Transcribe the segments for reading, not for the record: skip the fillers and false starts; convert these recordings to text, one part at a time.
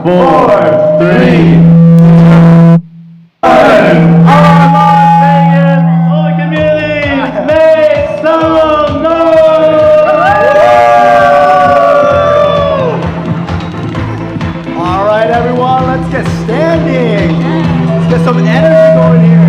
4, 3, 2, 1. Our Las Vegas Holy Community, make some noise! All right, everyone, let's get standing. Let's get some energy going here.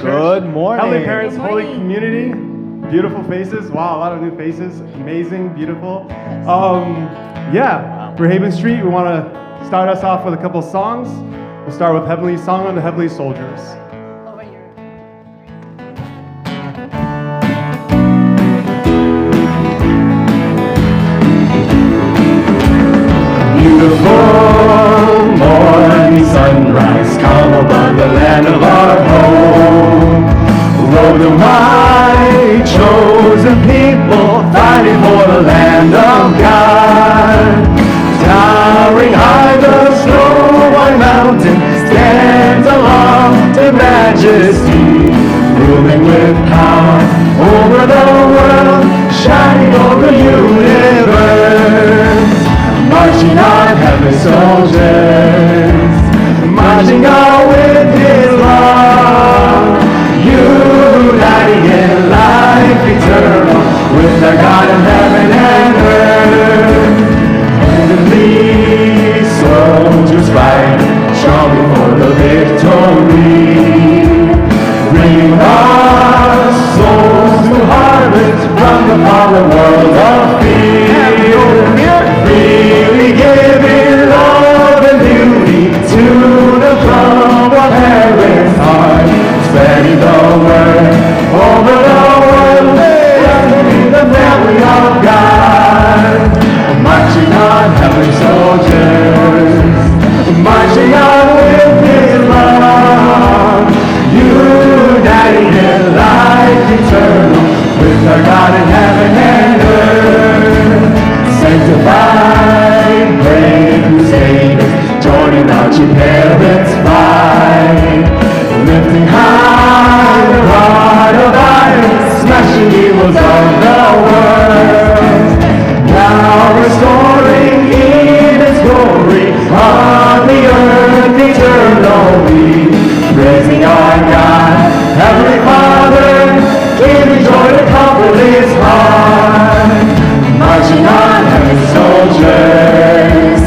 Good morning. Heavenly Parents, Holy Community, beautiful faces. Wow, a lot of new faces. Amazing, beautiful. For Haven Street, we want to start us off with a couple songs. We'll start with Heavenly Song of the Heavenly Soldiers. Over here. Beautiful morning sunrise, come above the land of our home. Roll the mighty chosen people, fighting for the land of God. Towering high, the snow-white mountain stands aloft in majesty, ruling with power over the world, shining over the universe. Marching on, heavenly soldiers, marching on with His love, uniting in life eternal with our God in heaven and earth. Heavenly soldiers fight strongly for the victory, bringing our souls to harvest from the fallen world of fear. Freely giving love and beauty to the throne of heaven's heart, spreading the word over the world, blessing the family of God. Marching on, heavenly soldiers, marching on with His love, uniting in life eternal with our God in heaven and earth. Sanctified, brave crusaders, joining our true parents' fight, lifting high the rod of iron, smashing evils of the world. Now restoring in His glory on the earth eternally, praising our God, Heavenly Father, giving joy to comfort His heart. Marching on, heavenly soldiers,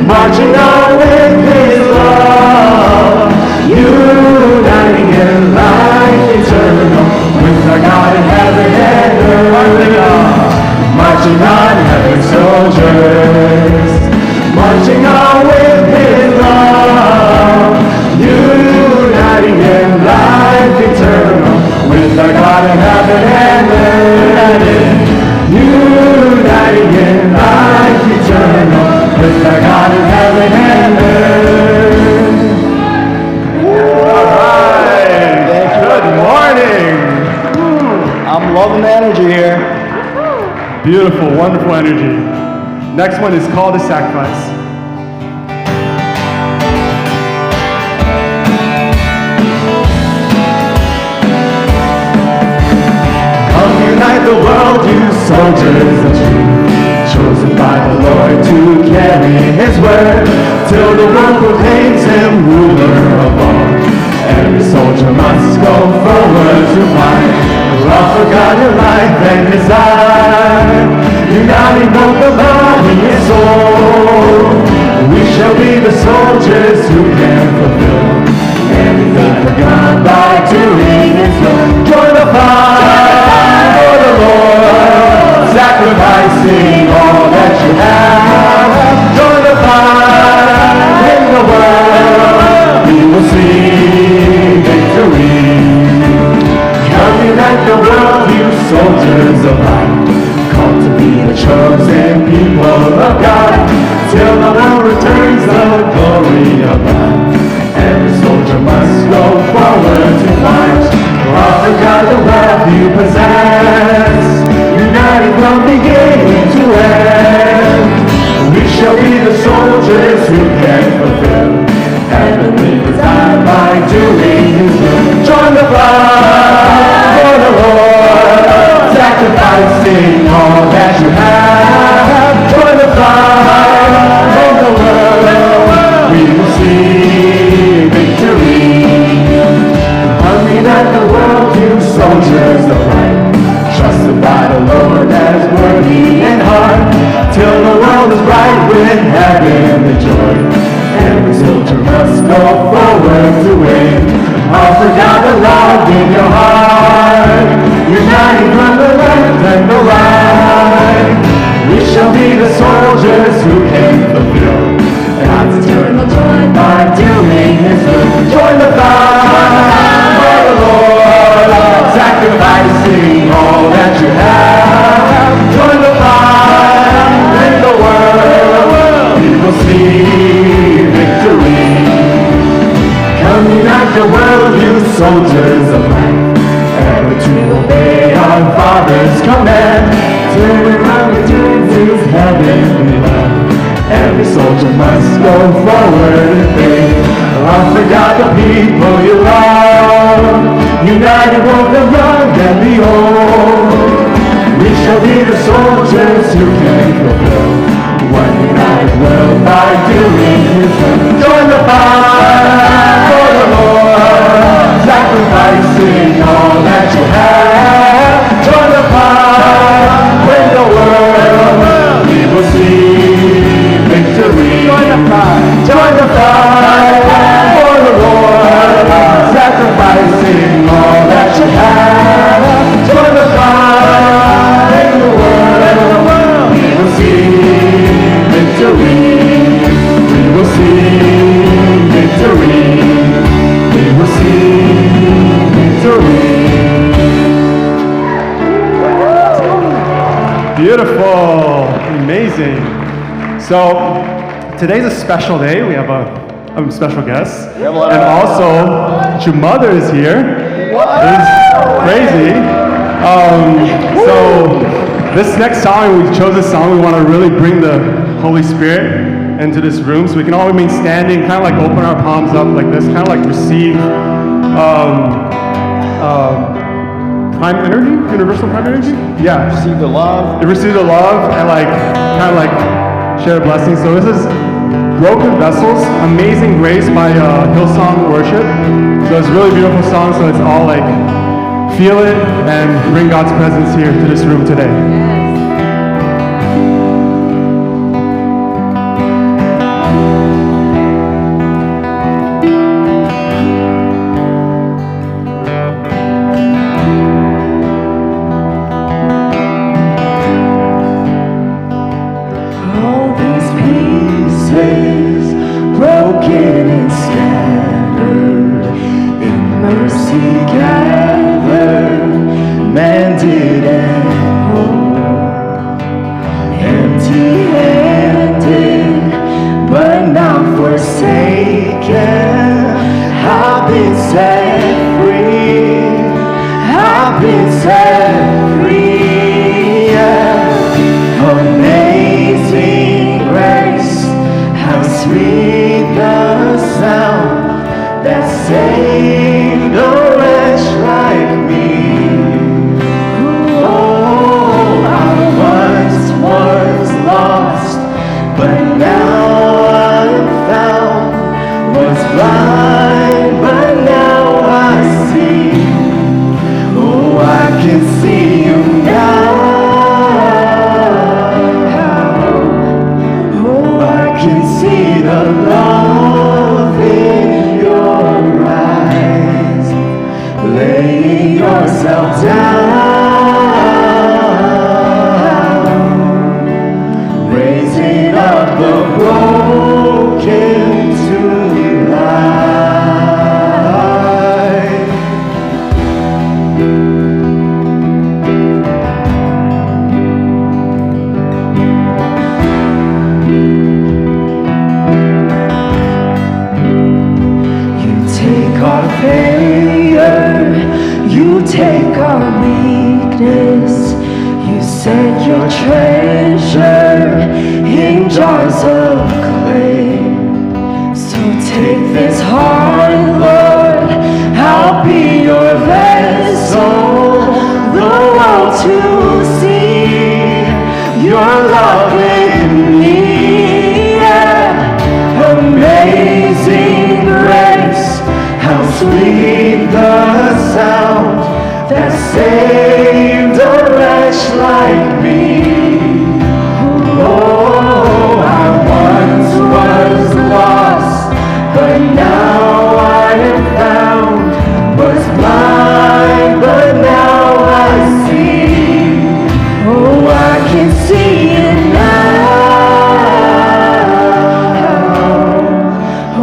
marching on with His love, uniting in life eternal with our God in heaven and earth. Marching on, heavenly soldiers, marching on with His love, uniting in life eternal with our God in heaven and earth. Uniting in life eternal with our God in heaven and earth. All right. Good morning. I'm loving the energy here. Beautiful, wonderful energy. Next one is Call to Sacrifice. Unite the world, you soldiers of truth, chosen by the Lord to carry His word, till the world proclaims Him ruler of all. Every soldier must go forward to fight, offer God your life and desire, uniting both the body and soul. We shall be the soldiers who can fulfill anything for God by doing His will. Join the fight. Lord, sacrificing all that you have, join the fight in the world, we will see victory. Come unite the world, you soldiers of light, called to be the chosen people of God, till the world returns the glory of God. Every soldier must go forward to fight, offer God the wealth you possess. united from beginning to end. We shall be the soldiers who can fulfill heavenly desire by doing His will. Join the fight for the Lord, sacrificing all that you have. Join the fight for the world, we will see victory. Unite the world, you soldiers of light, trusted by the Lord as worthy in heart, till the world is bright with heavenly joy. Every soldier must go forward to win. Offer God the love in your heart, uniting from the left and the right. We shall be the soldiers who can fulfill God's eternal joy by doing His will. Join the fight for the Lord, sacrificing all that you have. Join the fight in the world, we will see victory. Come unite the world, you soldiers of light, ever to obey our Father's command, till we come to His heavenly land. Every soldier must go forward in faith. Offer God the people you love, united both the young and the old. We shall be the soldiers who can fulfill one united world by doing His will. Join the fight for the Lord, sacrificing all that you have. Join the fight when the world we will see victory. Join the fight for the Lord, sacrificing all that you have. Join the fight in the world, we will see victory. We will see victory. We will see victory. Beautiful, amazing. So today's a special day. We have a special guest, and also your mother is here. It's crazy. So this next song, we chose this song. We want to really bring the Holy Spirit into this room, so we can all remain standing, kind of like open our palms up like this, kind of like receive prime energy, universal prime energy. Yeah, Receive the love. receive the love and like kind of like share blessings. So this is Broken Vessels, Amazing Grace by Hillsong Worship. So it's a really beautiful song. So it's all like feel it and bring God's presence here to this room today. See the love in your eyes. this heart, Lord, I'll be your vessel, the world to see your love in me. Yeah. Amazing grace, how sweet the sound that saved a wretch like me. Oh, I once was lost, but now I am found. Was blind, but now I see. Oh, I can see it now.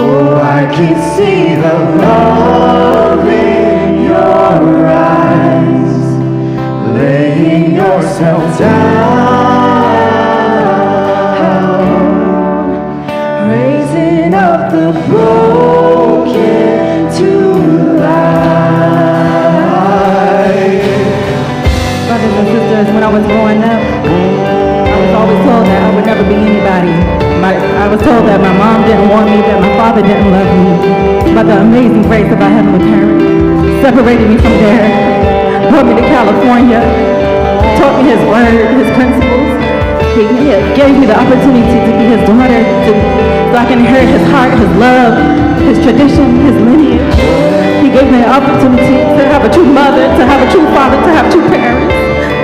Oh, I can see the love in your eyes, laying yourself down, Raising up the broken to life. Brothers and sisters, when I was growing up, I was always told that I would never be anybody. I was told that my mom didn't want me, that my father didn't love me. But the amazing grace of our Heavenly Parent separated me from there, brought me to California, taught me His Word, His principles. He gave me the opportunity to be His daughter, so I can inherit His heart, His love, His tradition, His lineage. He gave me the opportunity to have a true mother, to have a true father, to have two parents,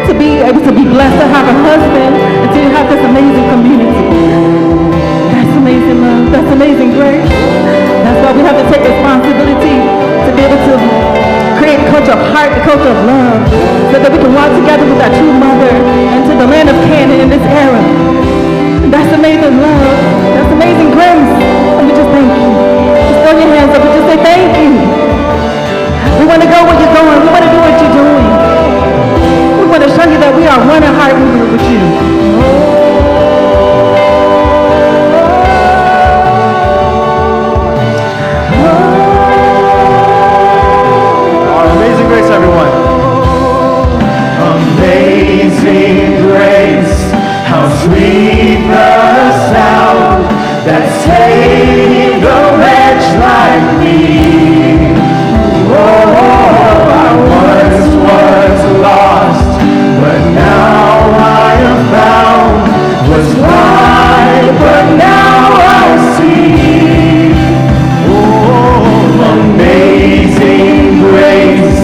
to be able to be blessed, to have a husband, and to have this amazing community. That's amazing love. That's amazing grace. That's why we have to take responsibility to be able to create a culture of heart, a culture of love, so that we can walk together with our true mother into the land of Canaan in this era. That's amazing love. That's amazing grace. Let me just thank you. Just throw your hands up and just say thank you. We want to go where you're going. We want to do what you're doing. We want to show you that we are one in heart when we're with you. Amazing grace, everyone. amazing grace, how sweet the sound that saved a wretch like me. Oh, I once was lost, but now I am found. Was blind, but now I see. Oh, amazing grace,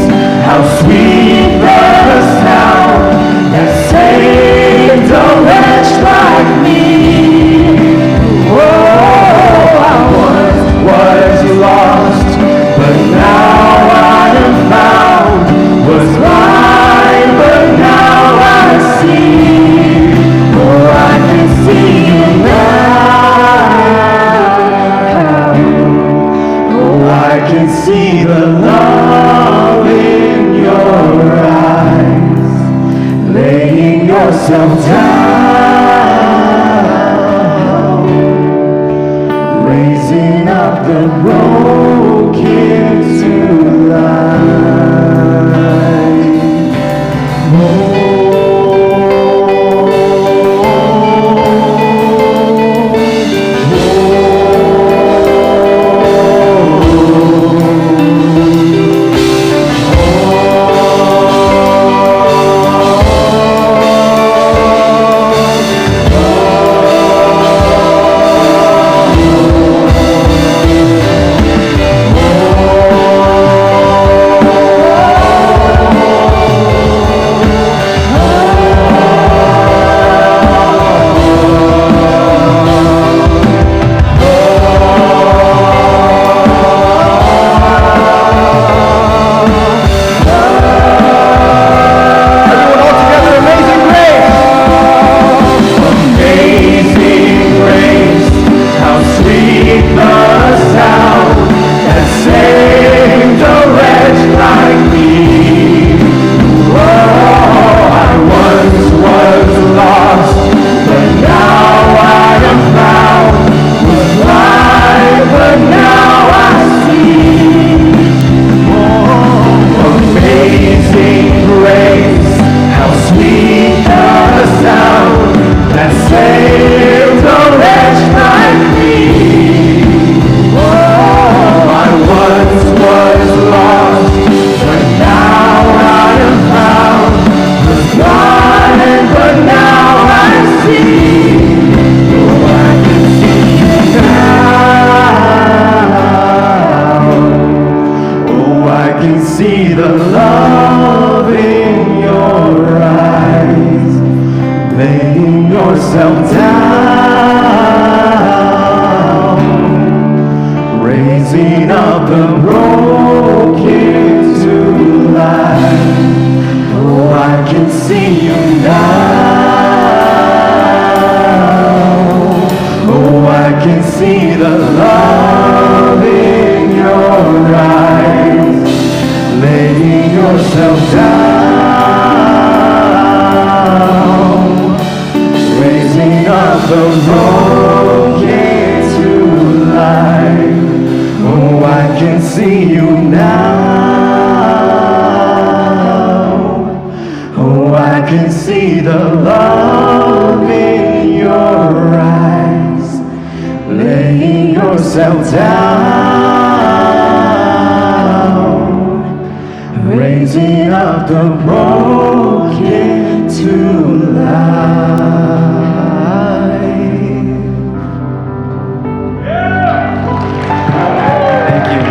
how sweet the sound that saved a wretch like me. Oh, I once was lost, but now I am found. Was blind, but now I see. Oh, I can see you now. Oh, I can see the love in your eyes, laying yourself down, raising up the broken to life. of the broken to life. Oh, I can see you now. Oh, I can see the love in your eyes. Laying yourself down, raising up the broken to life. Oh, I can see you now. Oh, I can see the love in your eyes. Laying yourself down, raising up the broken to life. Thank you.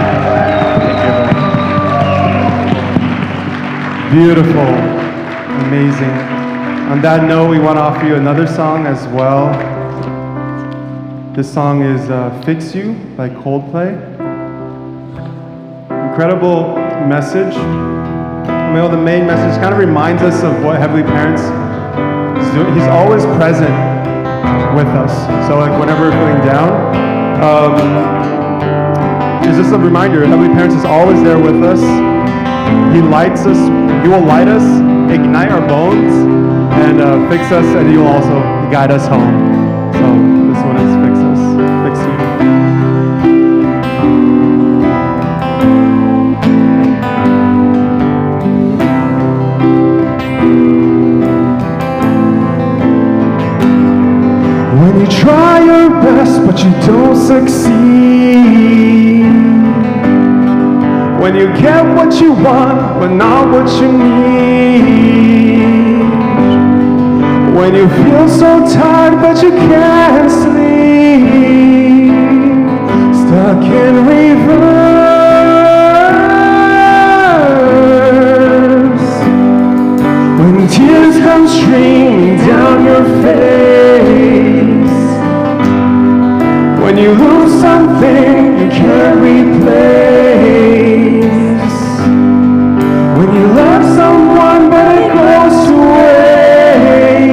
Beautiful, amazing. On that note, we want to offer you another song as well. This song is Fix You by Coldplay. Incredible message. The main message kind of reminds us of what Heavenly Parents is doing. He's always present with us. So like whenever we're feeling down, it's just a reminder, Heavenly Parents is always there with us. He lights us, He will light us, ignite our bones, and fix us, and He will also guide us home. So this one is Fix Us, Fix You. When you try your best but you don't succeed, when you get what you want but not what you need, when you feel so tired but you can't sleep, stuck in reverse, when tears come streaming down your face, when you lose something you can't replace, when you love someone but it goes to waste,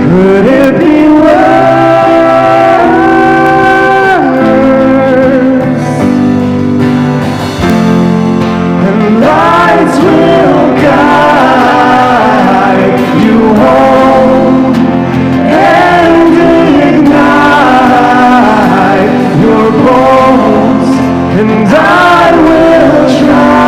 could it be worse? And lights will guide you home and ignite your bones, and I will try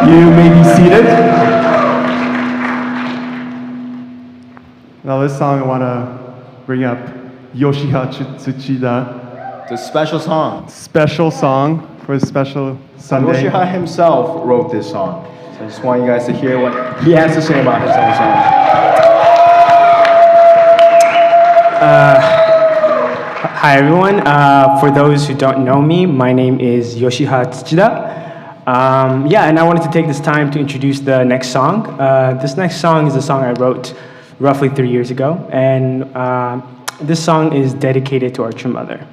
You may be seated. Now this song I want to bring up Yoshiha Tsuchida. It's a special song. Special song for a special Sunday. Yoshiha himself wrote this song. So I just want you guys to hear what he has to say about his own song. Hi everyone. For those who don't know me, my name is Yoshiha Tsuchida. And I wanted to take this time to introduce the next song. This next song is a song I wrote roughly 3 years ago, and this song is dedicated to our true mother.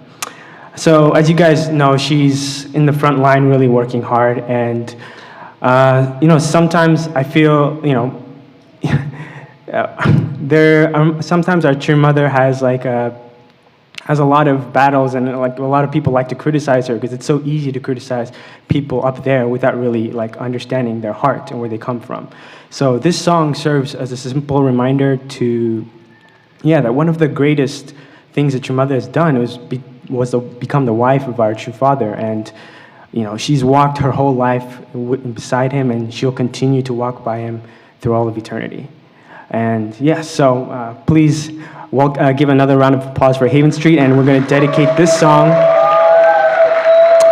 So as you guys know, she's in the front line really working hard, and sometimes I feel, sometimes our true mother has a lot of battles, and a lot of people like to criticize her because it's so easy to criticize people up there without really understanding their heart and where they come from. So this song serves as a simple reminder that one of the greatest things that your mother has done was to become the wife of our true father, and she's walked her whole life beside him, and she'll continue to walk by him through all of eternity. And so please give another round of applause for Haven Street, and we're going to dedicate this song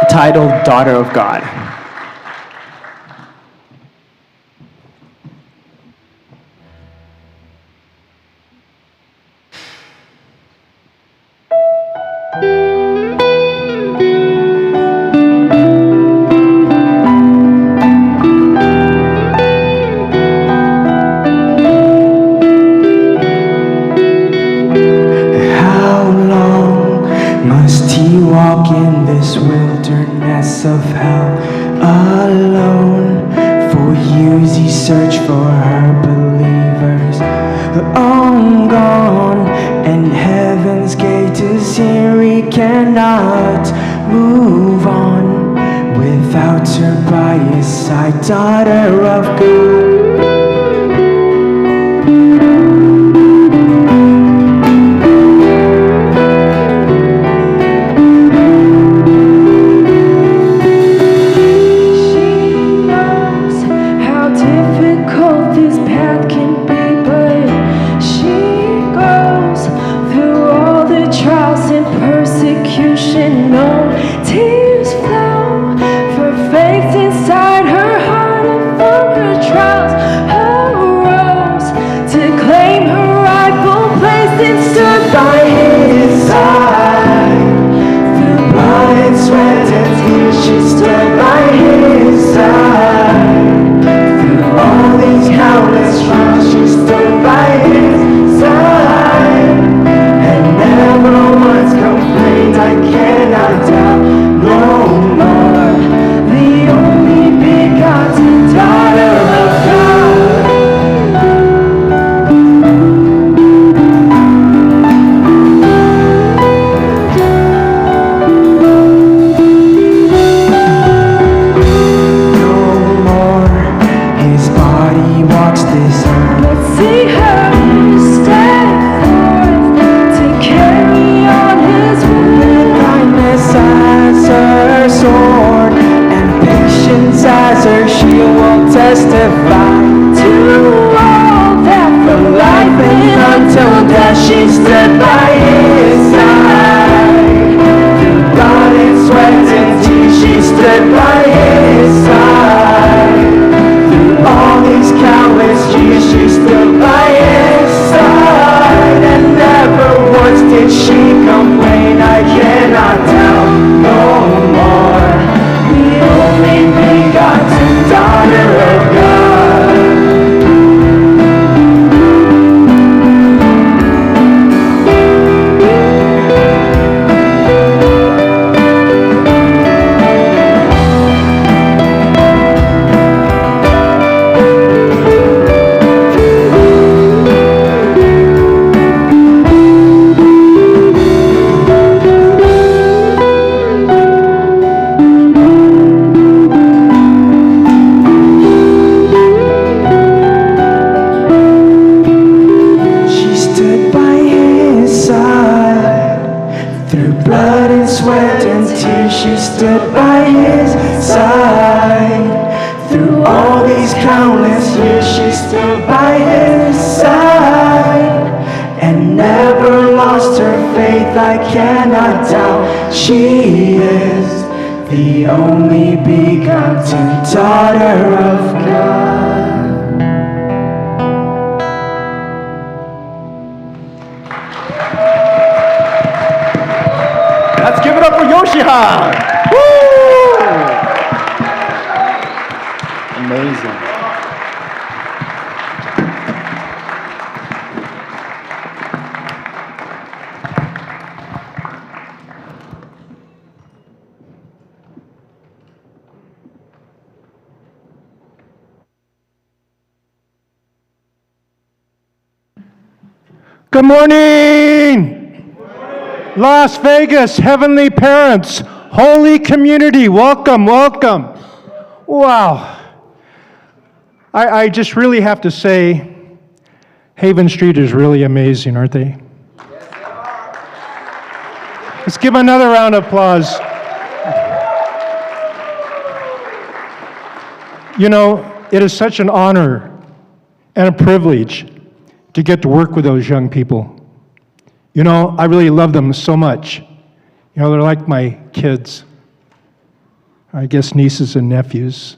titled Daughter of God. Walk in this wilderness of hell alone. For years he searched for her believers, all gone, and heaven's gate is here. He cannot move on without her by his side. Daughter of God. She stood by his side through All these countless years she stood by his side and never lost her faith, I cannot doubt. She is the only begotten daughter of God. Let's give it up for Yoshiha. Woo! Amazing. Good morning! Las Vegas, Heavenly Parents, Holy Community, welcome, welcome. Wow. I just really have to say, Haven Street is really amazing, aren't they? Let's give another round of applause. You know, it is such an honor and a privilege to get to work with those young people. You know, I really love them so much. You know, they're like my kids. I guess nieces and nephews.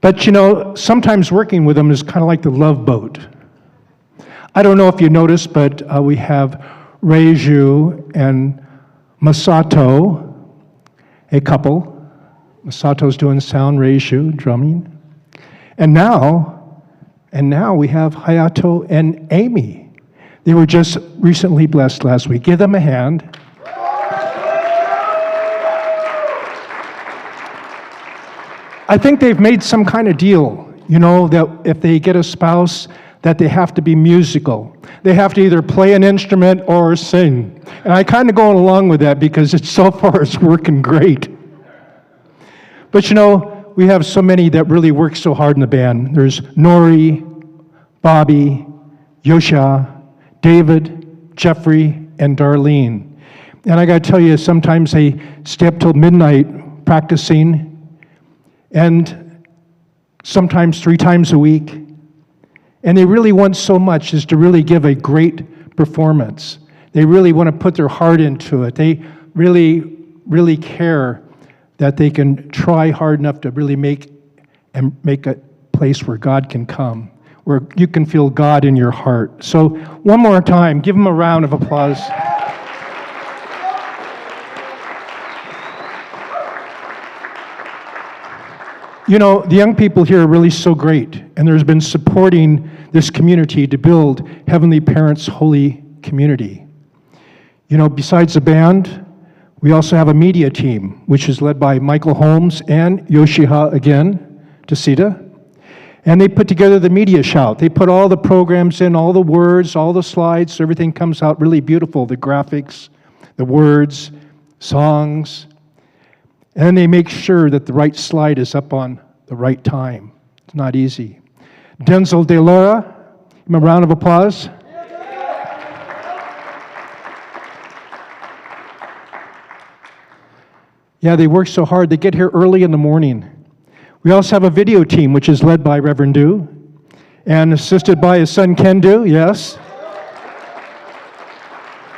But you know, sometimes working with them is kind of like the Love Boat. I don't know if you noticed, but we have Reiju and Masato, a couple. Masato's doing sound, Reiju drumming. And now we have Hayato and Amy. They were just recently blessed last week. Give them a hand. I think they've made some kind of deal, you know, that if they get a spouse, that they have to be musical. They have to either play an instrument or sing. And I kind of going along with that because so far it's working great. But you know, we have so many that really work so hard in the band. There's Nori, Bobby, Yosha, David, Jeffrey, and Darlene. And I got to tell you, sometimes they stay up till midnight practicing, and sometimes 3 times a week. And they really want so much is to really give a great performance. They really want to put their heart into it. They really, really care that they can try hard enough to really make a place where God can come, where you can feel God in your heart. So one more time, give them a round of applause. You know, the young people here are really so great, and there's been supporting this community to build Heavenly Parents' Holy Community. You know, besides the band, we also have a media team, which is led by Michael Holmes and Yoshiha again, Tasita. And they put together the Media Shout. They put all the programs in, all the words, all the slides, so everything comes out really beautiful, the graphics, the words, songs. And then they make sure that the right slide is up on the right time. It's not easy. Denzel De Laura, give him a round of applause. Yeah, they work so hard. They get here early in the morning. We also have a video team, which is led by Reverend Du and assisted by his son Ken Du, yes.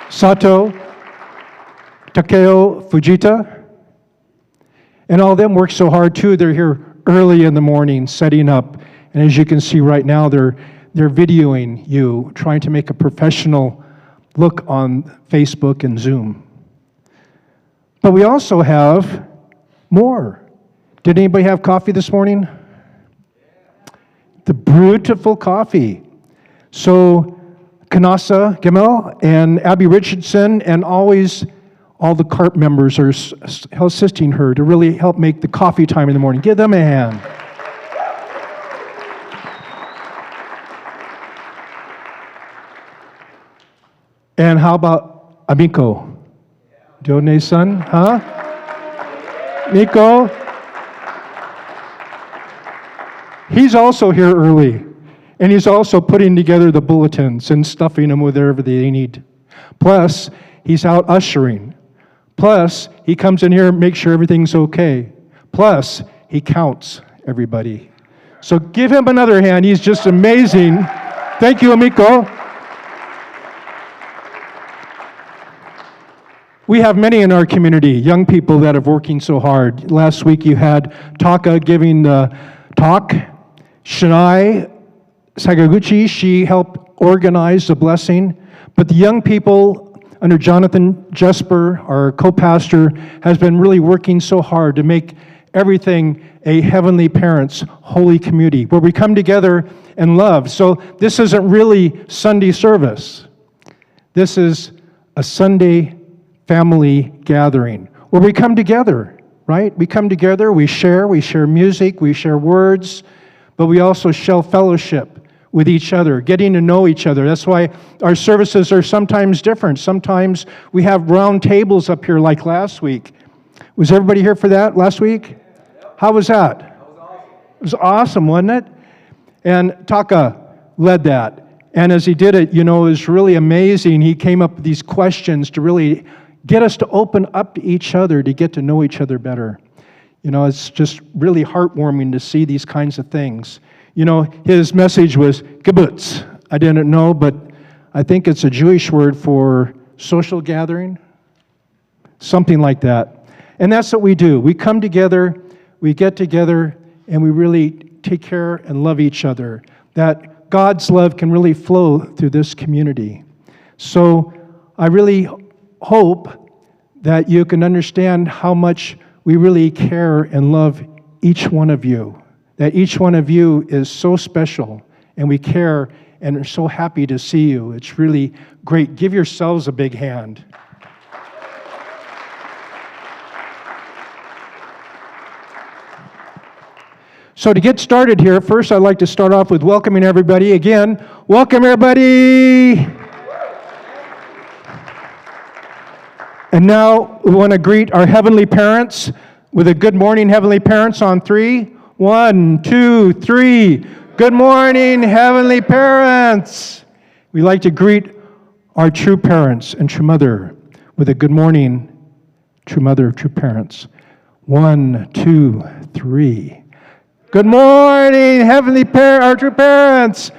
Sato, Takeo Fujita. And all of them work so hard too. They're here early in the morning setting up. And as you can see right now, they're videoing you, trying to make a professional look on Facebook and Zoom. But we also have more. Did anybody have coffee this morning? The beautiful coffee. So Kanasa Gemel and Abby Richardson and always all the CARP members are assisting her to really help make the coffee time in the morning. Give them a hand. And how about Amiko? Dione's son, huh? Miko? He's also here early. And he's also putting together the bulletins and stuffing them with whatever they need. Plus, he's out ushering. Plus, he comes in here and makes sure everything's okay. Plus, He counts everybody. So give him another hand. He's just amazing. Thank you, Amiko. We have many in our community, young people that are working so hard. Last week you had Taka giving the talk. Shinai Sakaguchi, she helped organize the blessing. But the young people under Jonathan Jesper, our co-pastor, has been really working so hard to make everything a Heavenly Parents holy community where we come together and love. So this isn't really Sunday service. This is a Sunday family gathering where we come together, right? We come together, we share music, we share words, but we also share fellowship with each other, getting to know each other. That's why our services are sometimes different. Sometimes we have round tables up here like last week. Was everybody here for that last week? How was that? It was awesome, wasn't it? And Taka led that. And as he did it, it was really amazing. He came up with these questions to really get us to open up to each other, to get to know each other better. It's just really heartwarming to see these kinds of things. His message was kibbutz. I didn't know, but I think it's a Jewish word for social gathering, something like that. And that's what we do. We come together, we get together, and we really take care and love each other. That God's love can really flow through this community. So I really hope that you can understand how much we really care and love each one of you. That each one of you is so special, and we care and are so happy to see you. It's really great. Give yourselves a big hand. So to get started here, first I'd like to start off with welcoming everybody. Again, welcome everybody! And now we want to greet our Heavenly Parents with a good morning, Heavenly Parents, on 3. 1, 2, 3. Good morning, Heavenly Parents. We like to greet our true parents and true mother with a good morning, true mother, true parents. 1, 2, 3. Good morning, Heavenly Parents, our true parents.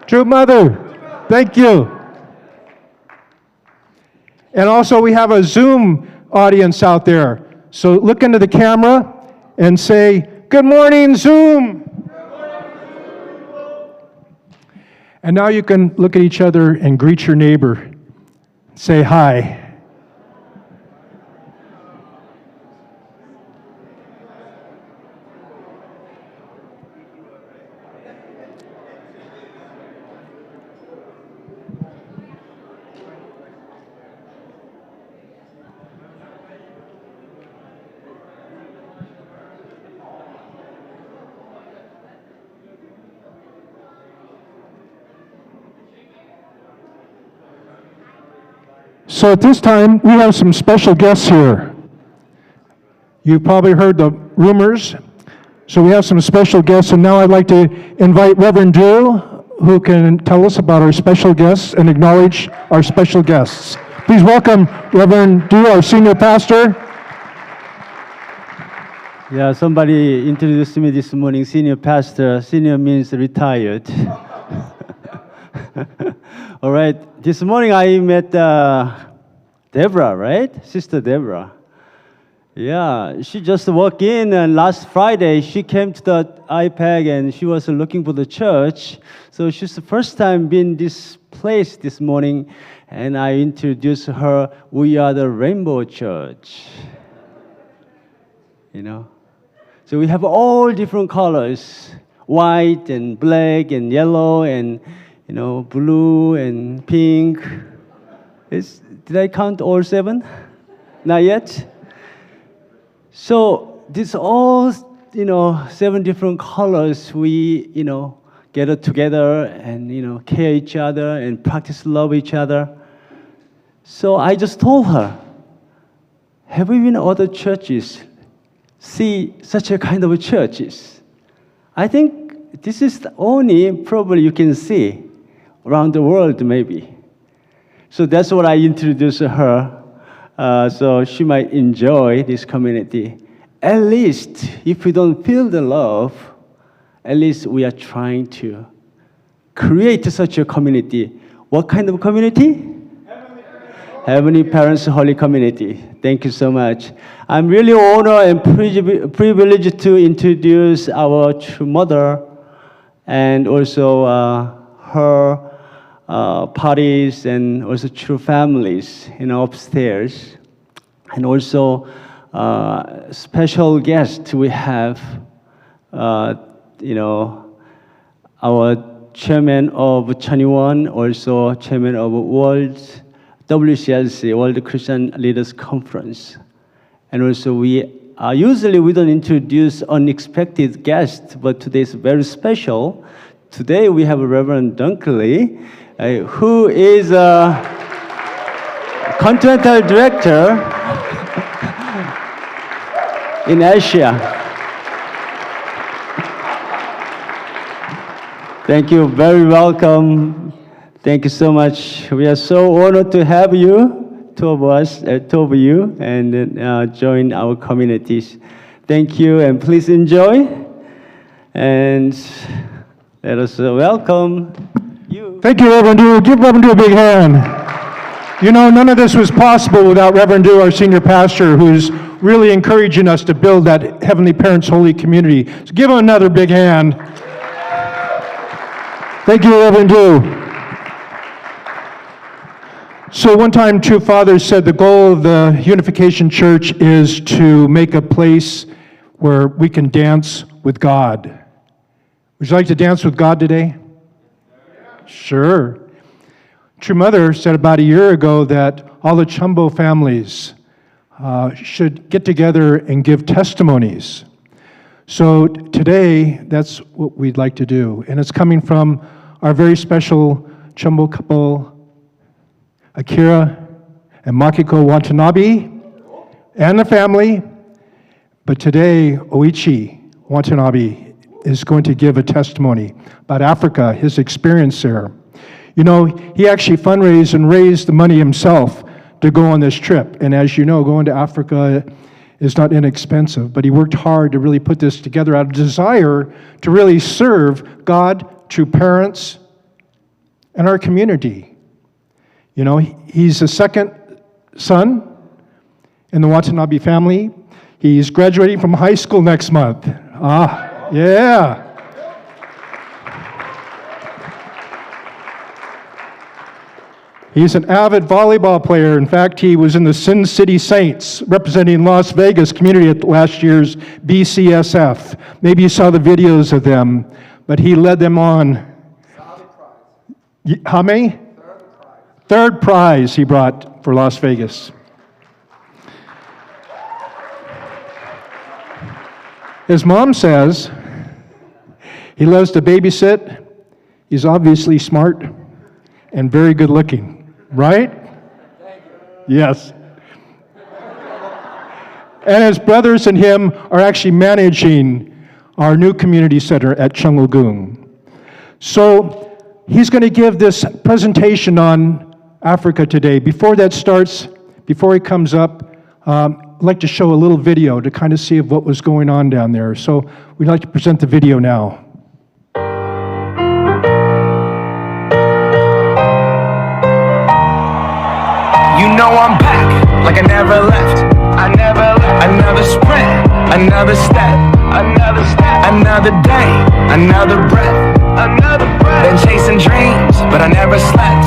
True mother. Thank you. And also we have a Zoom audience out there. So look into the camera and say, good morning, Zoom. And now you can look at each other and greet your neighbor. Say hi. So at this time, we have some special guests here. You've probably heard the rumors. So we have some special guests, and now I'd like to invite Reverend Drew, who can tell us about our special guests and acknowledge our special guests. Please welcome Reverend Drew, our senior pastor. Yeah, somebody introduced me this morning, senior pastor. Senior means retired. All right, this morning I met Deborah, right? Sister Deborah. Yeah, she just walked in, and last Friday she came to the IPAC and she was looking for the church. So she's the first time been this place this morning, and I introduced her. We are the Rainbow Church. So we have all different colors: white and black and yellow and blue and pink. Did I count all 7? Not yet. So this all 7 different colors. We gather together and care each other and practice love each other. So I just told her, have we been in other churches? See such a kind of churches. I think this is the only probably you can see around the world maybe. So that's what I introduced her, so she might enjoy this community. at least if we don't feel the love, at least we are trying to create such a community. What kind of community? Heavenly Parents Holy Community. Thank you so much. I'm really honored and privileged to introduce our true mother and also her parties and also true families upstairs. And also special guest we have, our chairman of Chaniwon, also chairman of World WCLC, World Christian Leaders Conference. And also usually we don't introduce unexpected guests, but today is very special. Today we have Reverend Dunkley, who is a continental director in Asia. Thank you, very welcome. Thank you so much. We are so honored to have you, two of you, and join our communities. Thank you, and please enjoy. And let us welcome you. Thank you, Reverend Du. Give Reverend Du a big hand. You know, none of this was possible without Reverend Du, our senior pastor, who's really encouraging us to build that Heavenly Parents Holy Community. So give him another big hand. Thank you, Reverend Du. So one time, True Father said the goal of the Unification Church is to make a place where we can dance with God. Would you like to dance with God today? Sure. True Mother said about a year ago that all the Chumbo families should get together and give testimonies. So today, that's what we'd like to do. And it's coming from our very special Chumbo couple, Akira and Makiko Watanabe, and the family. But today, Oichi Watanabe is going to give a testimony about Africa, his experience there. You know, he actually fundraised and raised the money himself to go on this trip. And as you know, going to Africa is not inexpensive, but he worked hard to really put this together out of desire to really serve God, true parents, and our community. You know, he's the second son in the Watanabe family. He's graduating from high school next month. Yeah. He's an avid volleyball player. In fact, he was in the Sin City Saints, representing Las Vegas community at last year's BCSF. Maybe you saw the videos of them, but he led them on. How many? Third prize he brought for Las Vegas. His mom says he loves to babysit. He's obviously smart and very good looking, right? Yes. And his brothers and him are actually managing our new community center at Cheongwoo-gung. So he's going to give this presentation on Africa today. Before that starts, before he comes up, I'd like to show a little video to kind of see what was going on down there. So we'd like to present the video now. You know I'm back, like I never left. Another sprint, another step, another day, another breath. Been chasing dreams, but I never slept.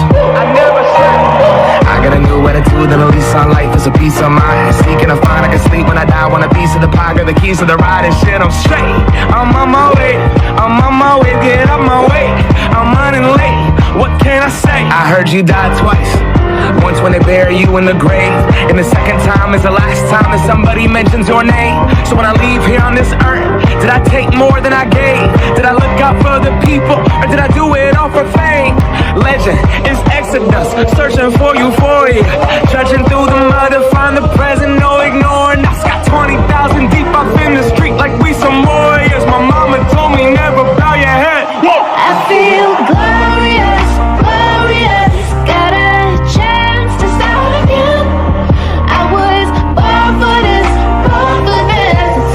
I got a new attitude and a lease on life is a peace of mind. Seeking to find I can sleep when I die. Want a piece of the pie, got the keys to the ride and shit. I'm straight. I'm on my way. Get up my way. I'm running late. What can I say? I heard you died twice. Once when they bury you in the grave, and the second time is the last time that somebody mentions your name. So when I leave here on this earth, did I take more than I gave? Did I look out for the people, or did I do it all for fame? Legend is Exodus, searching for euphoria, trudging through the mud to find the present, no ignoring. I got 20,000 deep up in the street like we some warriors. My mama told me never bow your head. I feel glorious, glorious. Got a chance to start again. I was born for this, born for this.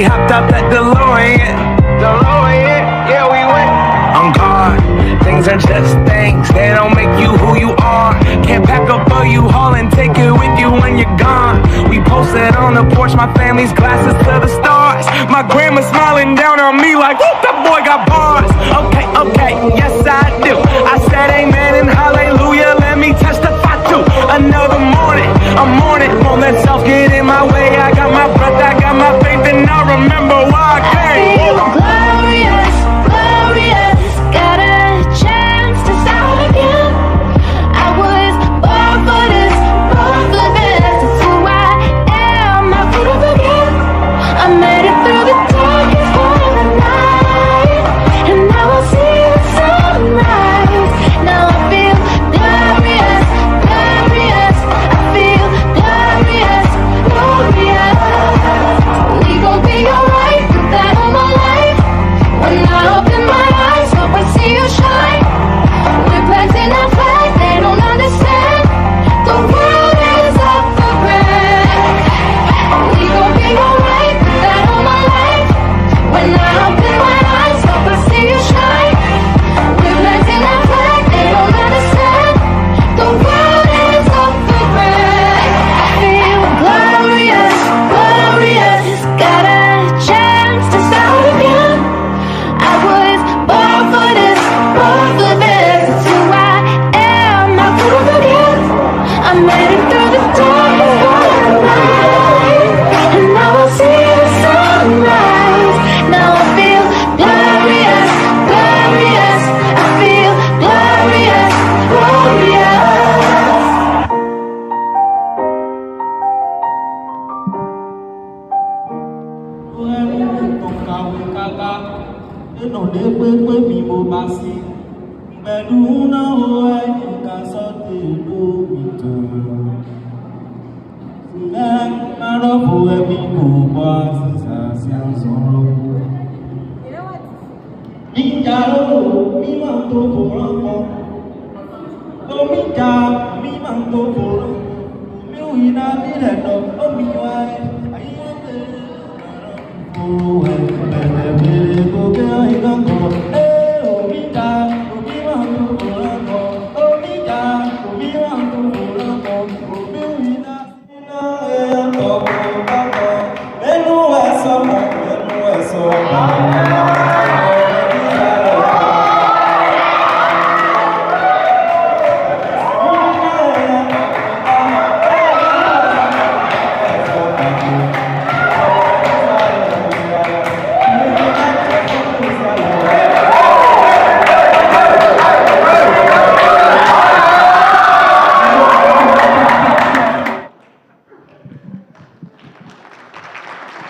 hopped out that DeLorean. Yeah, we went. On guard, things are just things. They don't make you who you are. Can't pack up a U-Haul and take it with you when you're gone. We posted on the porch, my family's glasses to the stars. My grandma smiling down on me like, whoop, that boy got bars. Okay, yes I do. I said amen and hallelujah, let me testify to another morning. I'm on it, won't let self get in my way. I got my breath, I got my faith, and I remember why I came. Feel glorious, glorious. Got a chance to start again. I was born for this, born for this. It's who I am, I couldn't forget. I made it through the darkest part of the night, and now I see the sunrise. Now I feel glorious, glorious. I feel glorious, glorious. We gon' be alright, put that on my life. When I open my eyes, hope I see you shine. We're planting our flag, they don't understand. The world is up for grabs. We gon' be alright, put that on my life. When I open my eyes, hope I see you shine. We're planting our flag, they don't understand. The world is up for grabs. I feel glorious, glorious. Got a chance to start again. I was born for this, born for this. It's who I am, I couldn't forget. I made it through the darkest part of the night, and now I see the sunrise. Now I feel glorious, glorious. I feel glorious, glorious.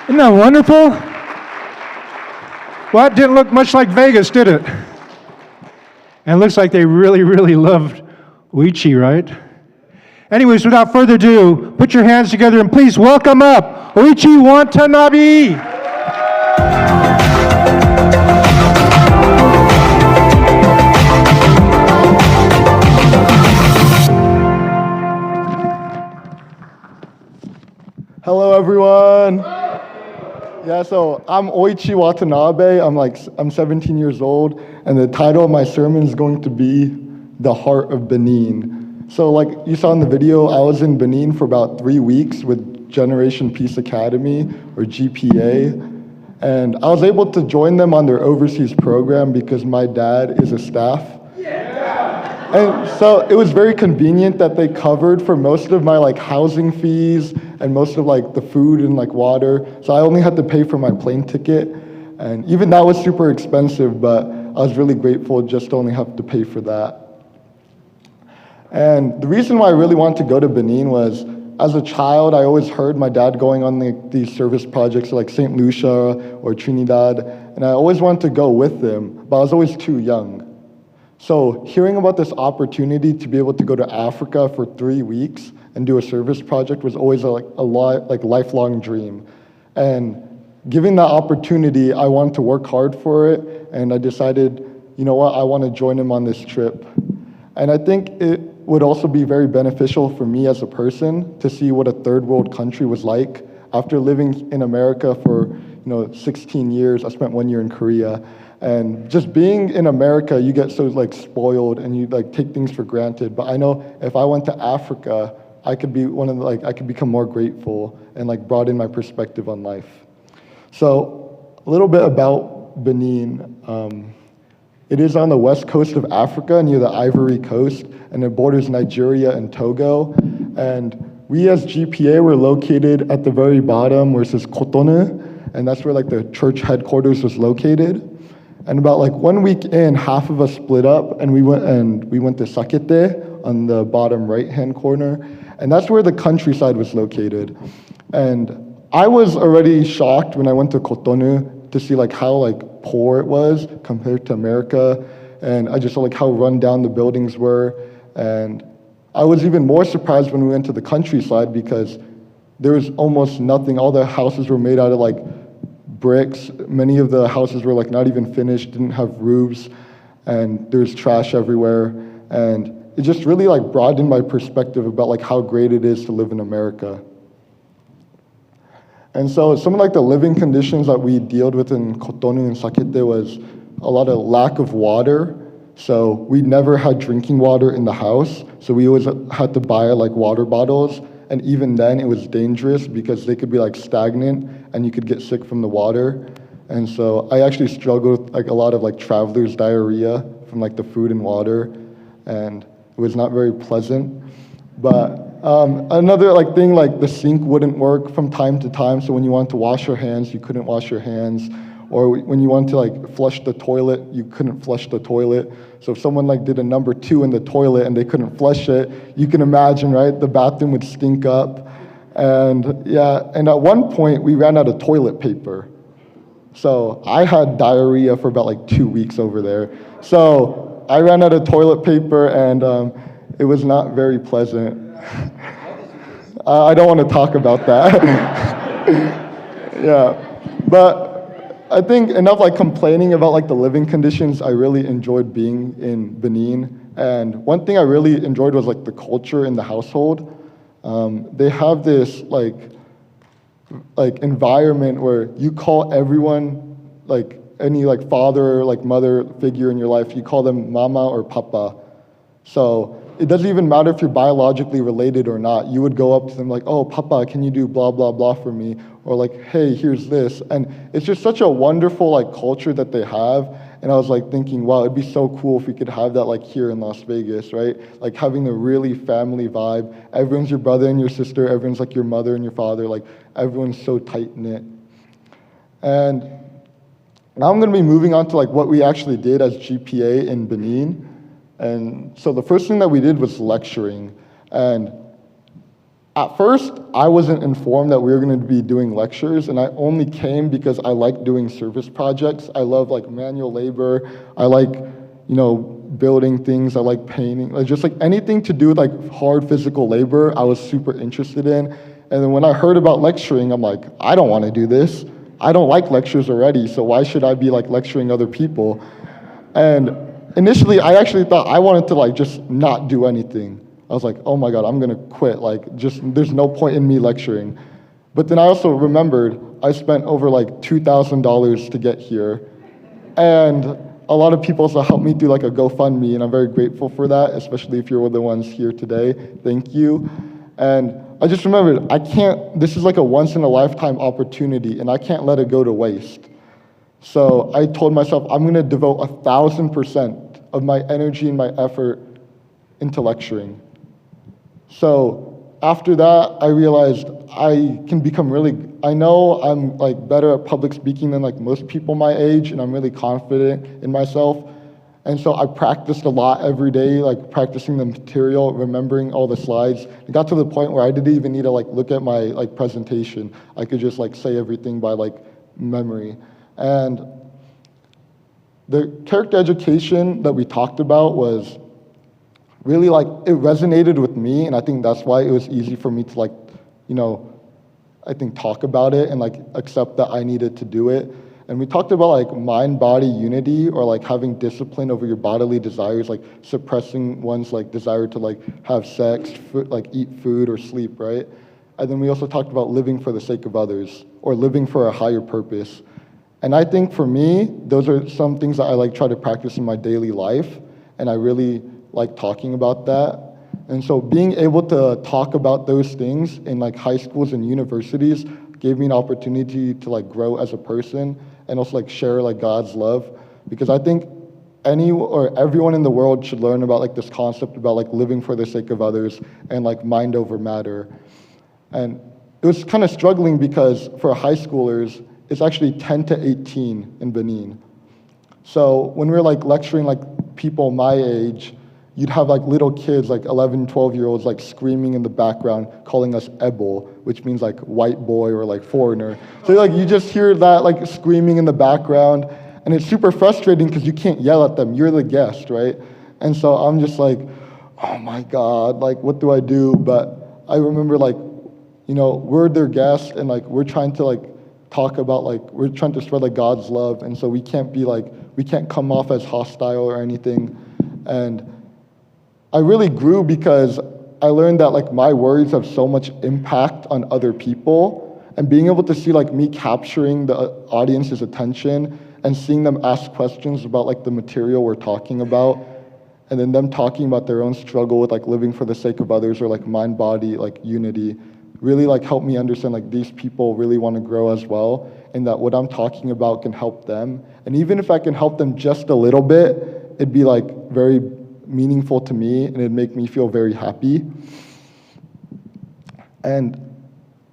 Isn't that wonderful? Well, it didn't look much like Vegas, did it? And it looks like they really, really loved Uichi, right? Anyways, without further ado, put your hands together and please welcome up Uichi Watanabe. Hello, everyone. Yeah, so I'm Oichi Watanabe. I'm 17 years old, and the title of my sermon is going to be The Heart of Benin. So like you saw in the video, I was in Benin for about 3 weeks with Generation Peace Academy, or GPA, and I was able to join them on their overseas program because my dad is a staff. And so it was very convenient that they covered for most of my housing fees and most of the food and water. So I only had to pay for my plane ticket. And even that was super expensive, but I was really grateful just to only have to pay for that. And the reason why I really wanted to go to Benin was, as a child, I always heard my dad going on these service projects like St. Lucia or Trinidad, and I always wanted to go with them, but I was always too young. So hearing about this opportunity to be able to go to Africa for 3 weeks and do a service project was always a lifelong dream. And given that opportunity, I wanted to work hard for it, and I decided, you know what, I want to join him on this trip. And I think it would also be very beneficial for me as a person to see what a third world country was like after living in America for 16 years. I spent 1 year in Korea. And just being in America, you get so like spoiled and you like take things for granted. But I know if I went to Africa, I could be I could become more grateful and like broaden my perspective on life. So a little bit about Benin. It is on the west coast of Africa near the Ivory Coast, and it borders Nigeria and Togo. And we as GPA were located at the very bottom where it says Cotonou, and that's where like the church headquarters was located. And about like 1 week in, half of us split up and we went to Sakete on the bottom right-hand corner. And that's where the countryside was located. And I was already shocked when I went to Cotonou to see like how like poor it was compared to America. And I just saw like how run down the buildings were. And I was even more surprised when we went to the countryside because there was almost nothing. All the houses were made out of like bricks. Many of the houses were like not even finished, didn't have roofs, and there's trash everywhere. And it just really like broadened my perspective about like how great it is to live in America. And so some of like the living conditions that we dealt with in Cotonou and Sakete was a lot of lack of water. So we never had drinking water in the house. So we always had to buy like water bottles. And even then it was dangerous because they could be like stagnant and you could get sick from the water. And so I actually struggled with like a lot of like traveler's diarrhea from like the food and water, and it was not very pleasant. But another like thing, like the sink wouldn't work from time to time. So when you wanted to wash your hands, you couldn't wash your hands. Or when you wanted to like flush the toilet, you couldn't flush the toilet. So if someone like did a number 2 in the toilet and they couldn't flush it, you can imagine, right? The bathroom would stink up. And yeah, and at one point we ran out of toilet paper. So I had diarrhea for about like 2 weeks over there. So I ran out of toilet paper and it was not very pleasant. I don't want to talk about that. Yeah, but I think enough like complaining about like the living conditions. I really enjoyed being in Benin, and one thing I really enjoyed was like the culture in the household. They have this like environment where you call everyone, like any like father, like mother figure in your life, you call them mama or papa. So it doesn't even matter if you're biologically related or not. You would go up to them like, oh, papa, can you do blah, blah, blah for me? Or like, hey, here's this. And it's just such a wonderful like culture that they have. And I was like thinking, wow, it'd be so cool if we could have that like here in Las Vegas, right? Like having a really family vibe. Everyone's your brother and your sister. Everyone's like your mother and your father. Like everyone's so tight-knit. And now I'm gonna be moving on to like what we actually did as GPA in Benin. And so the first thing that we did was lecturing. And at first, I wasn't informed that we were going to be doing lectures, and I only came because I like doing service projects. I love like manual labor. I like, building things. I like painting. Like just like anything to do with like hard physical labor, I was super interested in. And then when I heard about lecturing, I'm like, I don't want to do this. I don't like lectures already, so why should I be like lecturing other people? And initially, I actually thought I wanted to like just not do anything. I was like, oh my God, I'm gonna quit. Like just, there's no point in me lecturing. But then I also remembered I spent over like $2,000 to get here. And a lot of people also helped me through like a GoFundMe, and I'm very grateful for that, especially if you're the ones here today. Thank you. And I just remembered, this is like a once in a lifetime opportunity, and I can't let it go to waste. So I told myself, I'm gonna devote 1,000% of my energy and my effort into lecturing. So after that, I realized I can become I know I'm like better at public speaking than like most people my age, and I'm really confident in myself. And so I practiced a lot every day, like practicing the material, remembering all the slides. It got to the point where I didn't even need to like look at my like presentation. I could just like say everything by like memory. And the character education that we talked about was really like, it resonated with me, and I think that's why it was easy for me to like, I think talk about it and like accept that I needed to do it. And we talked about like mind-body unity, or like having discipline over your bodily desires, like suppressing one's like desire to like have sex, like eat food or sleep, right? And then we also talked about living for the sake of others. or living for a higher purpose. And I think for me, those are some things that I like try to practice in my daily life, and I really like talking about that. And so being able to talk about those things in like high schools and universities gave me an opportunity to like grow as a person and also like share like God's love, because I think everyone in the world should learn about like this concept about like living for the sake of others and like mind over matter. And it was kind of struggling because for high schoolers, it's actually 10 to 18 in Benin. So when we were like lecturing like people my age, you'd have like little kids, like 11, 12-year-olds, like screaming in the background, calling us Ebo, which means like white boy or like foreigner. So like you just hear that like screaming in the background, and it's super frustrating because you can't yell at them. You're the guest, right? And so I'm just like, oh my God, like what do I do? But I remember like, you know, we're their guest, and like we're trying to like talk about like, we're trying to spread like God's love, and so we can't come off as hostile or anything. And I really grew because I learned that like my words have so much impact on other people, and being able to see like me capturing the audience's attention and seeing them ask questions about like the material we're talking about, and then them talking about their own struggle with like living for the sake of others or like mind-body like unity, really like helped me understand like these people really want to grow as well, and that what I'm talking about can help them. And even if I can help them just a little bit, it'd be like very meaningful to me, and it'd make me feel very happy. And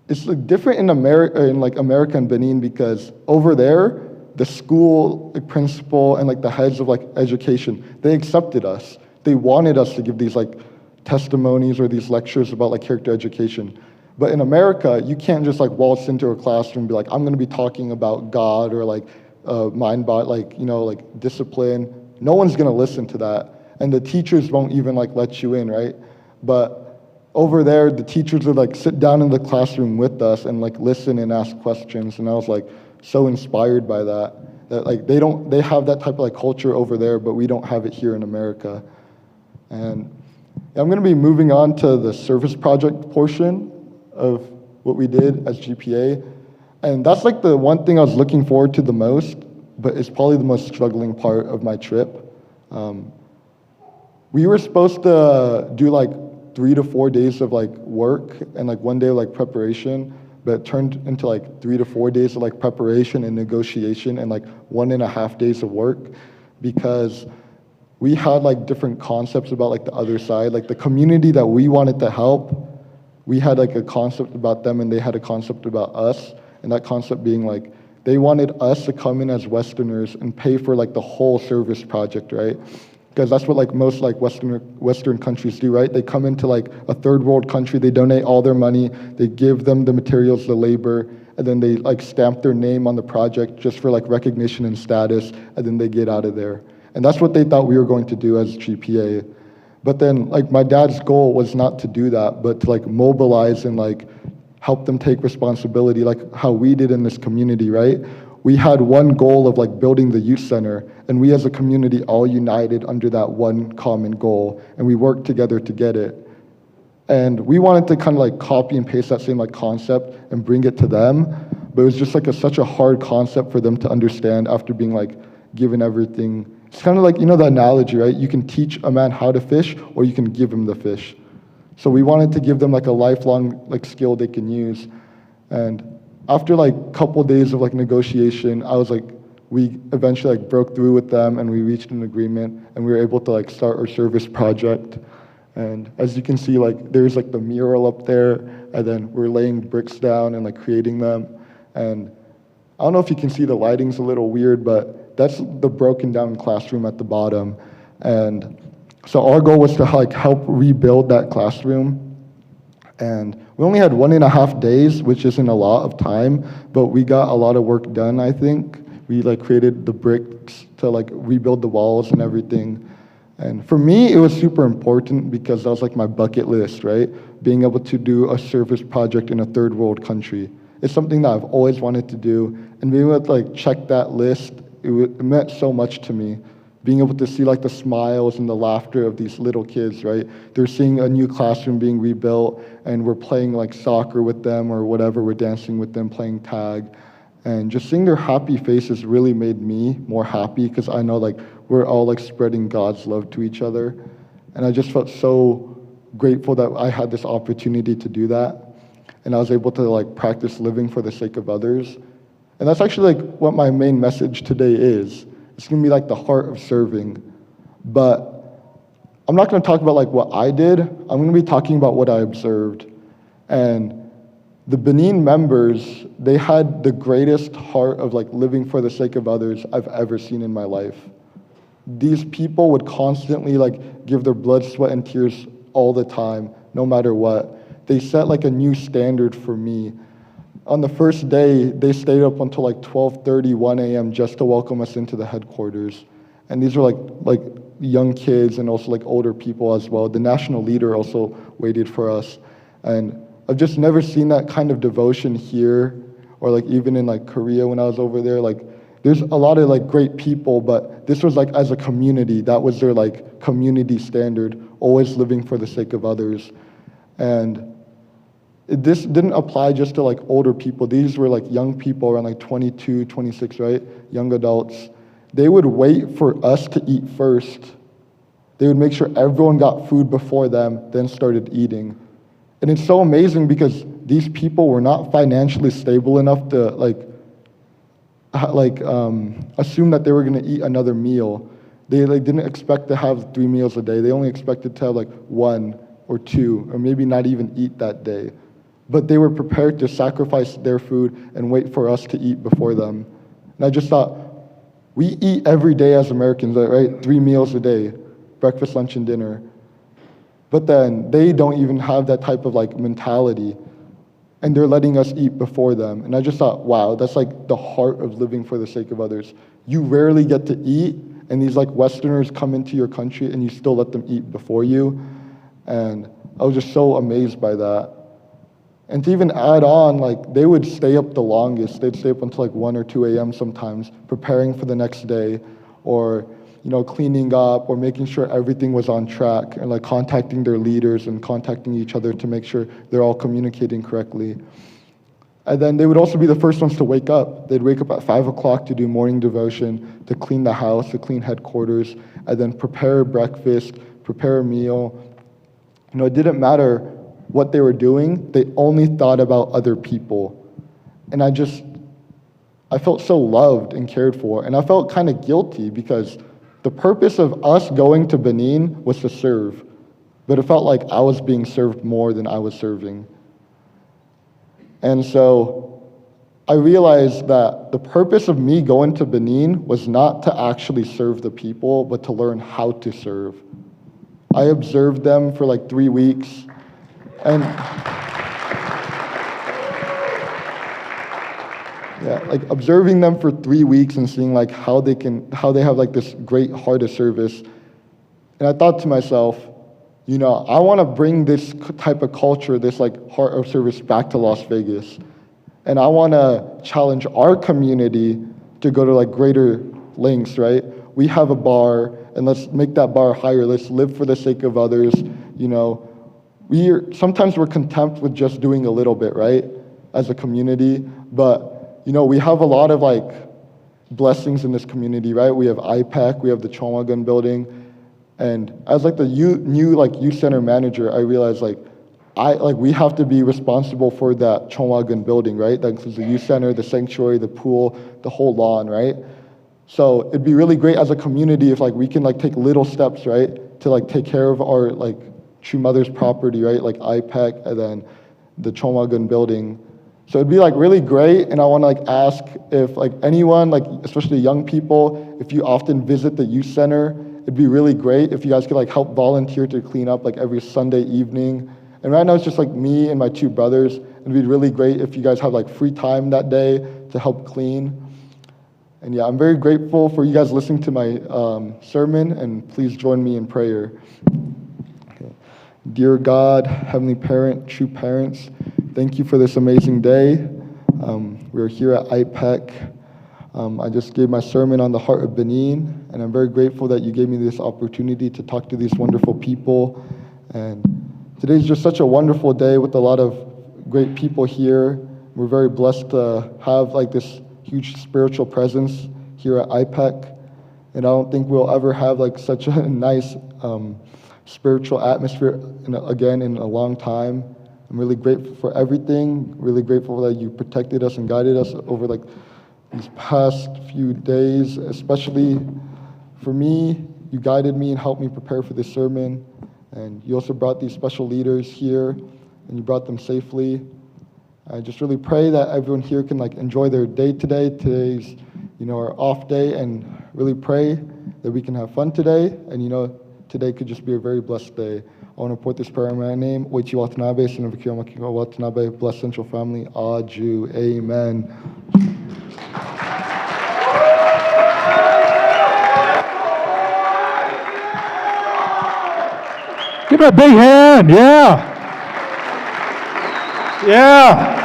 it's like different in America and Benin, because over there, the school principal and like the heads of like education, they accepted us. They wanted us to give these like testimonies or these lectures about like character education. But in America, you can't just like waltz into a classroom and be like, I'm going to be talking about God or like mind, body, like, you know, like discipline. No one's going to listen to that. And the teachers won't even like let you in, right? But over there, the teachers would like sit down in the classroom with us and like listen and ask questions. And I was like so inspired by that like they have that type of like culture over there, but we don't have it here in America. And I'm going to be moving on to the service project portion of what we did as GPA. And that's like the one thing I was looking forward to the most, but it's probably the most struggling part of my trip. We were supposed to do like 3 to 4 days of like work and like 1 day of like preparation, but it turned into like 3 to 4 days of like preparation and negotiation and like 1.5 days of work, because we had like different concepts about like the other side, like the community that we wanted to help. We had like a concept about them and they had a concept about us, and that concept being like they wanted us to come in as Westerners and pay for like the whole service project, right? Because that's what like most like Western countries do, right? They come into like a third world country, they donate all their money, they give them the materials, the labor, and then they like stamp their name on the project just for like recognition and status, and then they get out of there. And that's what they thought we were going to do as GPA. But then like my dad's goal was not to do that, but to like mobilize and like help them take responsibility, like how we did in this community, right? We had one goal of like building the youth center, and we as a community all united under that one common goal, and we worked together to get it. And we wanted to kind of like copy and paste that same like concept and bring it to them, but it was just like such a hard concept for them to understand after being like given everything. It's kind of like, you know, the analogy, right? You can teach a man how to fish, or you can give him the fish. So we wanted to give them like a lifelong like skill they can use. And after like a couple days of like negotiation, I was like, we eventually like broke through with them and we reached an agreement, and we were able to like start our service project. And as you can see, like there's like the mural up there, and then we're laying bricks down and like creating them. And I don't know if you can see, the lighting's a little weird, but that's the broken down classroom at the bottom. And so our goal was to like help rebuild that classroom. And we only had 1.5 days, which isn't a lot of time, but we got a lot of work done, I think. We like created the bricks to like rebuild the walls and everything. And for me, it was super important because that was like my bucket list, right? Being able to do a service project in a third world country. It's something that I've always wanted to do. And being able to like check that list, it meant so much to me, being able to see like the smiles and the laughter of these little kids, right? They're seeing a new classroom being rebuilt, and we're playing like soccer with them or whatever, we're dancing with them, playing tag. And just seeing their happy faces really made me more happy, because I know like we're all like spreading God's love to each other. And I just felt so grateful that I had this opportunity to do that. And I was able to like practice living for the sake of others. And that's actually like what my main message today is. It's gonna be like the heart of serving. But I'm not gonna talk about like what I did. I'm gonna be talking about what I observed. And the Benin members, they had the greatest heart of like living for the sake of others I've ever seen in my life. These people would constantly like give their blood, sweat, and tears all the time, no matter what. They set like a new standard for me. On the first day, they stayed up until like 12:30, 1 a.m. just to welcome us into the headquarters. And these were like young kids and also like older people as well. The national leader also waited for us. And I've just never seen that kind of devotion here, or like even in like Korea when I was over there. Like there's a lot of like great people, but this was like as a community, that was their like community standard, always living for the sake of others. And this didn't apply just to like older people. These were like young people around like 22, 26, right? Young adults. They would wait for us to eat first. They would make sure everyone got food before them, then started eating. And it's so amazing because these people were not financially stable enough to assume that they were gonna eat another meal. They like didn't expect to have 3 meals a day. They only expected to have like 1 or 2, or maybe not even eat that day. But they were prepared to sacrifice their food and wait for us to eat before them. And I just thought, we eat every day as Americans, right? 3 meals a day, breakfast, lunch, and dinner. But then they don't even have that type of like mentality, and they're letting us eat before them. And I just thought, wow, that's like the heart of living for the sake of others. You rarely get to eat, and these like Westerners come into your country and you still let them eat before you. And I was just so amazed by that. And to even add on, like they would stay up the longest. They'd stay up until like 1 or 2 a.m. sometimes, preparing for the next day, or cleaning up, or making sure everything was on track, and like contacting their leaders and contacting each other to make sure they're all communicating correctly. And then they would also be the first ones to wake up. They'd wake up at 5 o'clock to do morning devotion, to clean the house, to clean headquarters, and then prepare breakfast, prepare a meal. It didn't matter what they were doing, they only thought about other people. And I felt so loved and cared for, and I felt kind of guilty because the purpose of us going to Benin was to serve, but it felt like I was being served more than I was serving. And so I realized that the purpose of me going to Benin was not to actually serve the people, but to learn how to serve. I observed them for like 3 weeks, and like observing them for 3 weeks and seeing like how they have like this great heart of service. And I thought to myself, I want to bring this type of culture, this like heart of service back to Las Vegas. And I want to challenge our community to go to like greater lengths, right? We have a bar, and let's make that bar higher. Let's live for the sake of others. Sometimes we're content with just doing a little bit, right? As a community, but we have a lot of like blessings in this community, right? We have IPAC, we have the Chongwagun building, and as like the new like youth center manager, I realized we have to be responsible for that Chongwagun building, right? That includes the youth center, the sanctuary, the pool, the whole lawn, right? So it'd be really great as a community if like we can like take little steps, right, to like take care of our like True Mother's property, right? Like IPAC and then the Chongwagun building. So it'd be like really great, and I want to like ask if like anyone, like especially young people, if you often visit the youth center, it'd be really great if you guys could like help volunteer to clean up like every Sunday evening. And right now it's just like me and my 2 brothers. It'd be really great if you guys have like free time that day to help clean. And yeah, I'm very grateful for you guys listening to my sermon, and please join me in prayer. Okay. Dear God, Heavenly Parent, true parents, thank you for this amazing day. We're here at IPEC. I just gave my sermon on the heart of Benin, and I'm very grateful that you gave me this opportunity to talk to these wonderful people. And today's just such a wonderful day with a lot of great people here. We're very blessed to have like this huge spiritual presence here at IPEC, and I don't think we'll ever have like such a nice spiritual atmosphere again in a long time. I'm really grateful for everything, really grateful that you protected us and guided us over like these past few days, especially for me. You guided me and helped me prepare for this sermon, and you also brought these special leaders here, and you brought them safely. I just really pray that everyone here can like enjoy their day today. Today's, our off day, and really pray that we can have fun today, and today could just be a very blessed day. I want to put this prayer in my name, Oichi Watanabe, son of Akira Makiko Watanabe, blessed Central Family, Aju, amen. Give him a big hand, yeah. Yeah.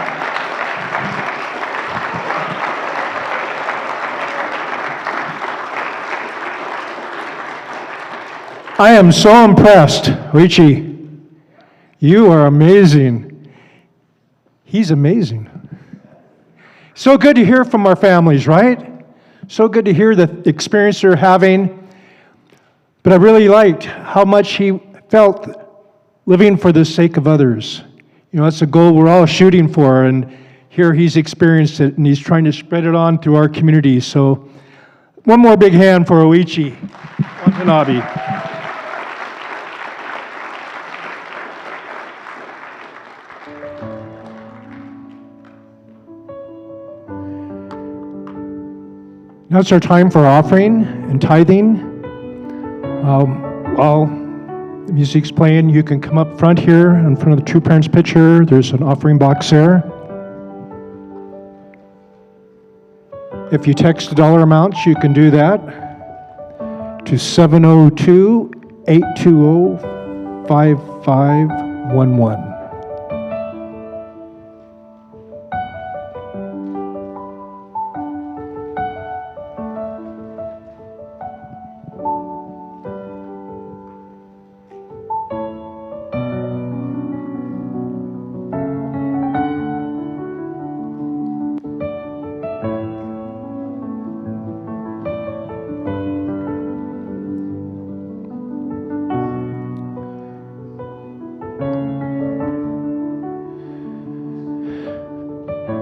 I am so impressed, Oichi. You are amazing. He's amazing. So good to hear from our families, right? So good to hear the experience they're having. But I really liked how much he felt living for the sake of others. That's a goal we're all shooting for, and here he's experienced it, and he's trying to spread it on through our community. So one more big hand for Oichi Watanabe. Now it's our time for offering and tithing. While the music's playing, you can come up front here in front of the True Parents picture. There's an offering box there. If you text the dollar amounts, you can do that to 702-820-5511.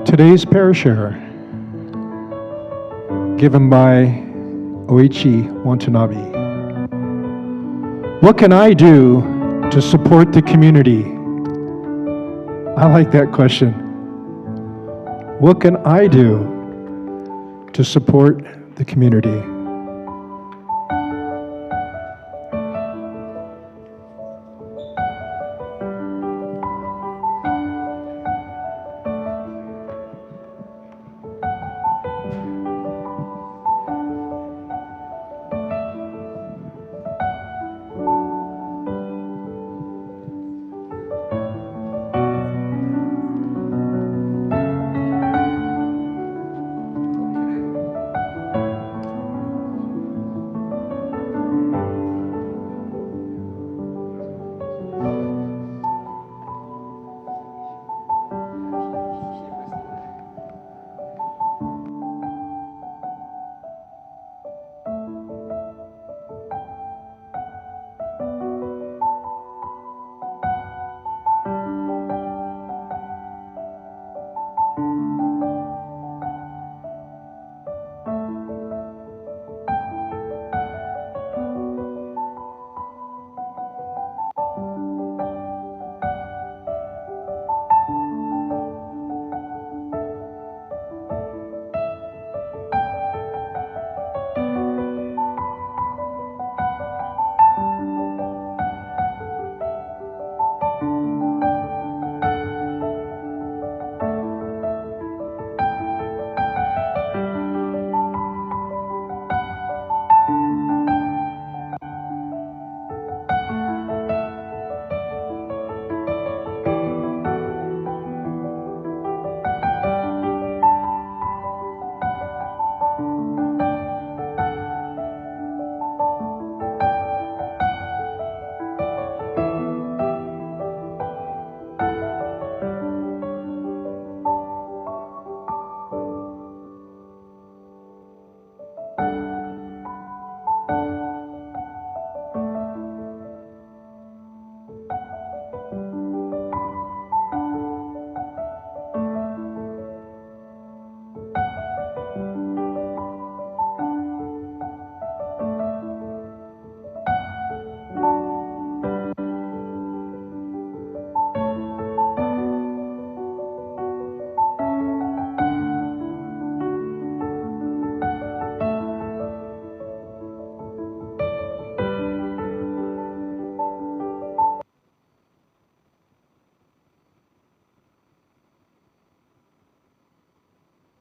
Today's parashare, given by Oichi Watanabe. What can I do to support the community? I like that question. What can I do to support the community?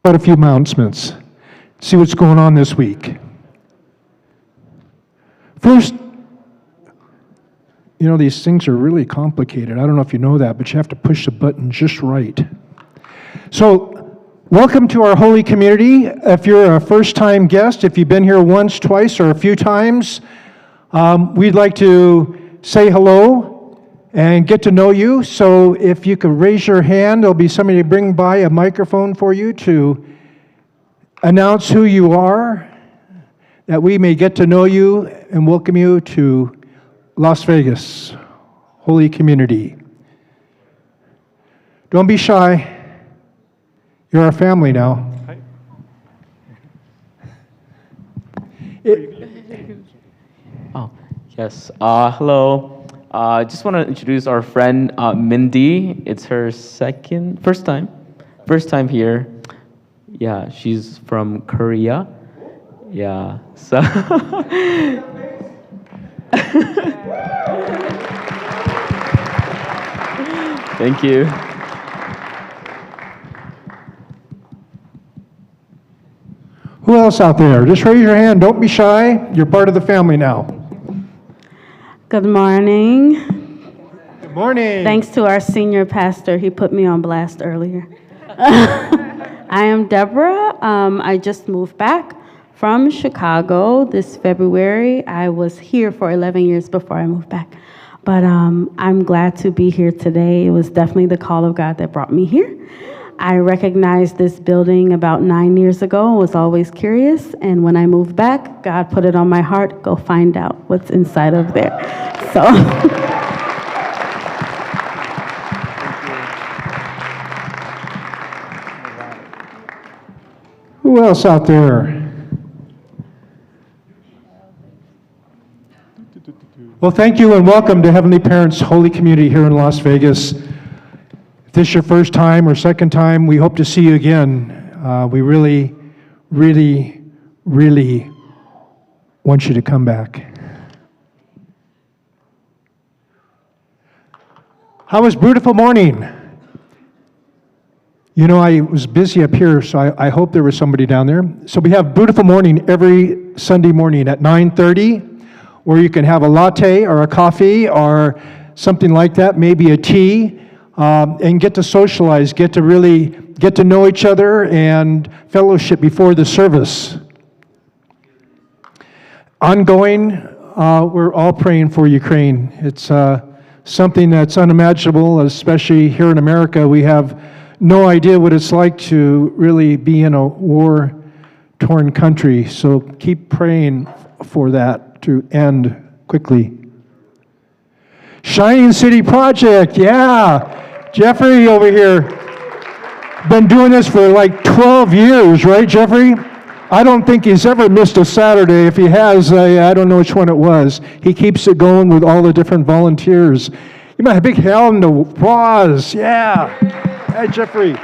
About a few announcements. See what's going on this week. First, you know, these things are really complicated. I don't know if you know that, but you have to push the button just right. So, welcome to our holy community. If you're a first-time guest, if you've been here once, twice, or a few times, we'd like to say hello and get to know you. So if you could raise your hand, there'll be somebody to bring by a microphone for you to announce who you are, that we may get to know you and welcome you to Las Vegas, holy community. Don't be shy. You're our family now. Oh, yes. Hello. I just want to introduce our friend Mindy. It's her first time here. Yeah, she's from Korea. Yeah, so. Thank you. Who else out there? Just raise your hand. Don't be shy. You're part of the family now. Good morning. Good morning. Thanks to our senior pastor. He put me on blast earlier. I am Deborah. I just moved back from Chicago this February. I was here for 11 years before I moved back. But I'm glad to be here today. It was definitely the call of God that brought me here. I recognized this building about 9 years ago and was always curious. And when I moved back, God put it on my heart, go find out what's inside of there. So. Who else out there? Well, thank you and welcome to Heavenly Parents Holy Community here in Las Vegas. If this is your first time or second time, we hope to see you again. We really, really, really want you to come back. How was beautiful morning? You know, I was busy up here, so I hope there was somebody down there. So we have beautiful morning every Sunday morning at 9:30, where you can have a latte or a coffee or something like that, maybe a tea, and get to socialize, get to really get to know each other and fellowship before the service. Ongoing, we're all praying for Ukraine. It's something that's unimaginable, especially here in America. We have no idea what it's like to really be in a war-torn country. So keep praying for that to end quickly. Shining City Project, yeah. Jeffrey over here, been doing this for like 12 years, right, Jeffrey? I don't think he's ever missed a Saturday. If he has, I don't know which one it was. He keeps it going with all the different volunteers. You might have a big round of applause, yeah. Hey, Jeffrey.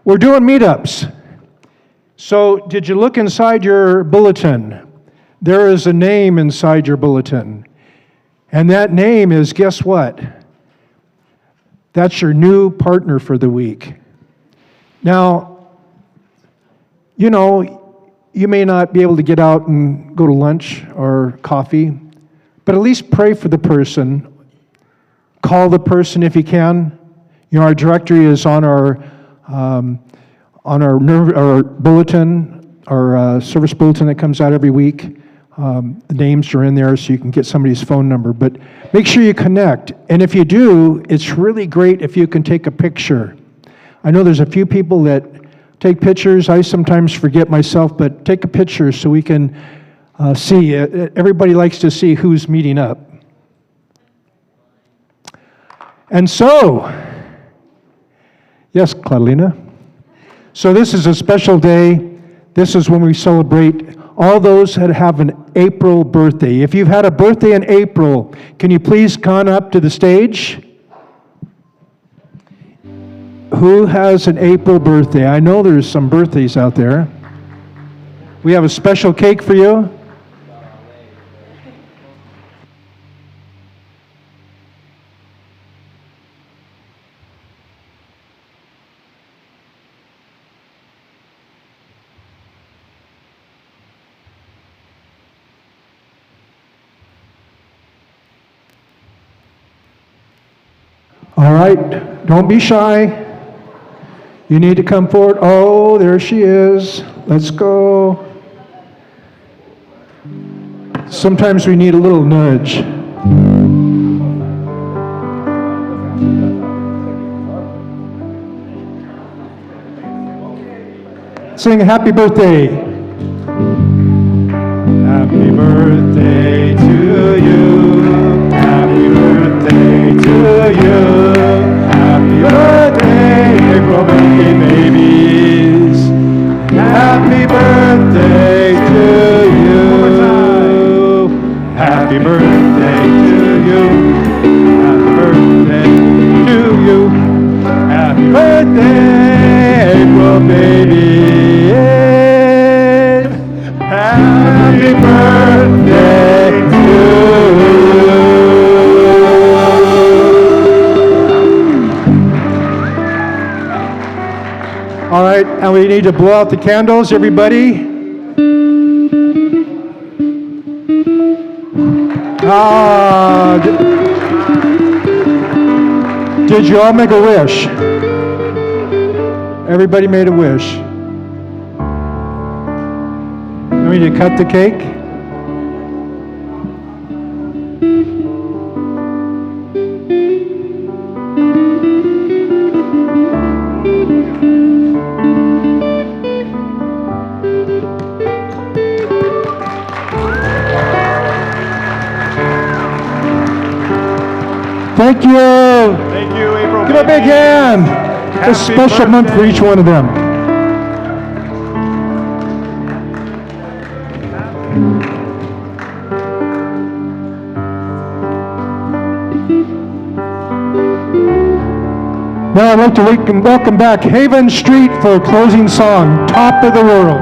We're doing meetups. So, did you look inside your bulletin? There is a name inside your bulletin. And that name is, guess what? That's your new partner for the week. Now, you know, you may not be able to get out and go to lunch or coffee, but at least pray for the person. Call the person if you can. You know, our directory is on our bulletin, our service bulletin that comes out every week. The names are in there so you can get somebody's phone number. But make sure you connect. And if you do, it's really great if you can take a picture. I know there's a few people that take pictures. I sometimes forget myself, but take a picture so we can see. Everybody likes to see who's meeting up. And so, yes, Claudelina. So this is a special day. This is when we celebrate all those that have an April birthday. If you've had a birthday in April, can you please come up to the stage? Who has an April birthday? I know there's some birthdays out there. We have a special cake for you. All right, don't be shy. You need to come forward. Oh, there she is. Let's go. Sometimes we need a little nudge. Sing happy birthday. Happy birthday to you. Happy birthday to you. Happy birthday, April babies. Happy birthday to you. Happy birthday to you. Happy birthday to you. Happy birthday, April baby. Happy birthday to you. All right, and we need to blow out the candles, everybody. Did you all make a wish? Everybody made a wish. We need to cut the cake. Thank you. Thank you, April. Give a big hand. A special month for each one of them. Now I'd like to welcome back Haven Street for a closing song, Top of the World.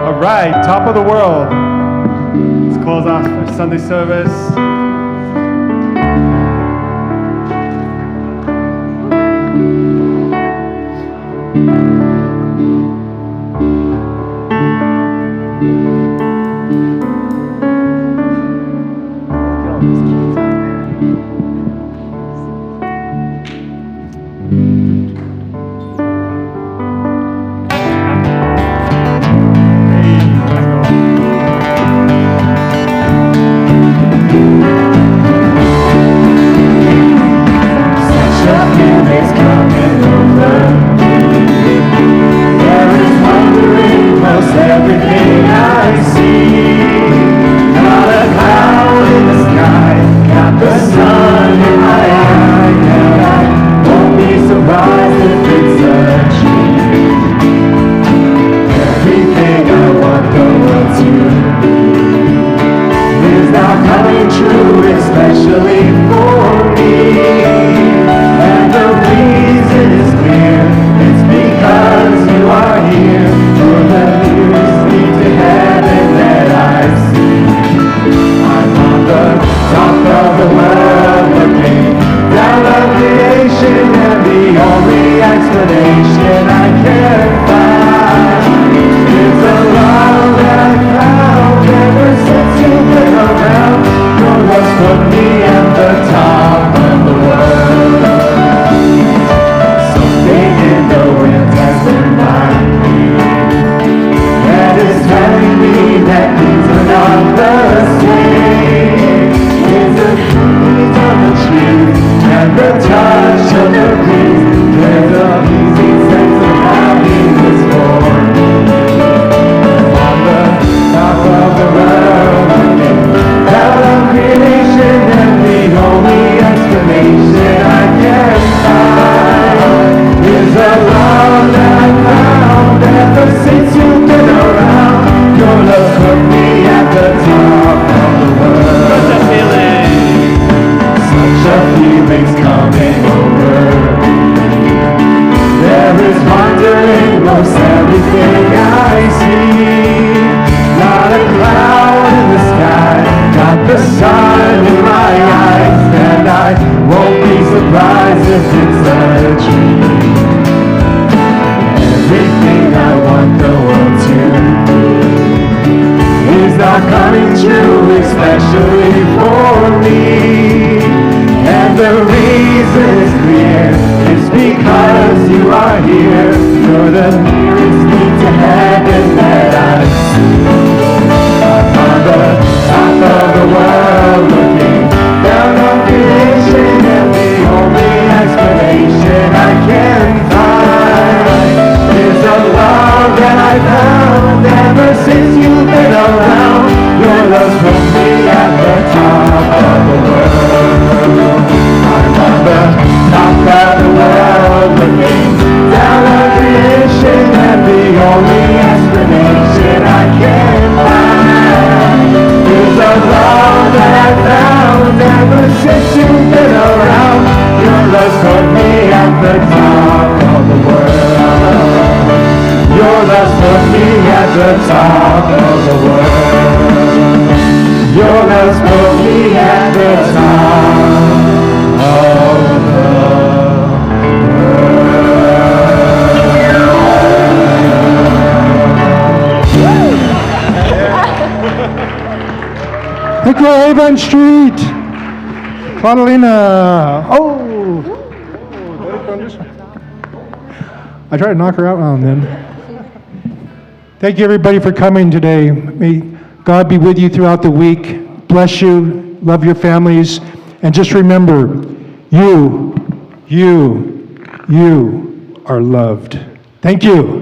All right, top of the world. Let's close off our Sunday service. Everything I want the world to be is the are coming true, especially for me. And the reason is clear, it's because you are here. You're the nearest thing to heaven that I've seen. I'm on the top of the world looking down on creation, and the only explanation I can find is a love that I found ever since you've been around. Your love's put me at the top of the world. I'm on the top of the world looking down on creation, and the only explanation I can find is a love that I found ever since you've been around. Your love's put me at the top of the world. Your love's put me at the top of the world. Your love's put me at the top of the Thank you, Avon Street. Claudelina. Oh. I try to knock her out now and then. Thank you, everybody, for coming today. May God be with you throughout the week. Bless you. Love your families. And just remember, you are loved. Thank you.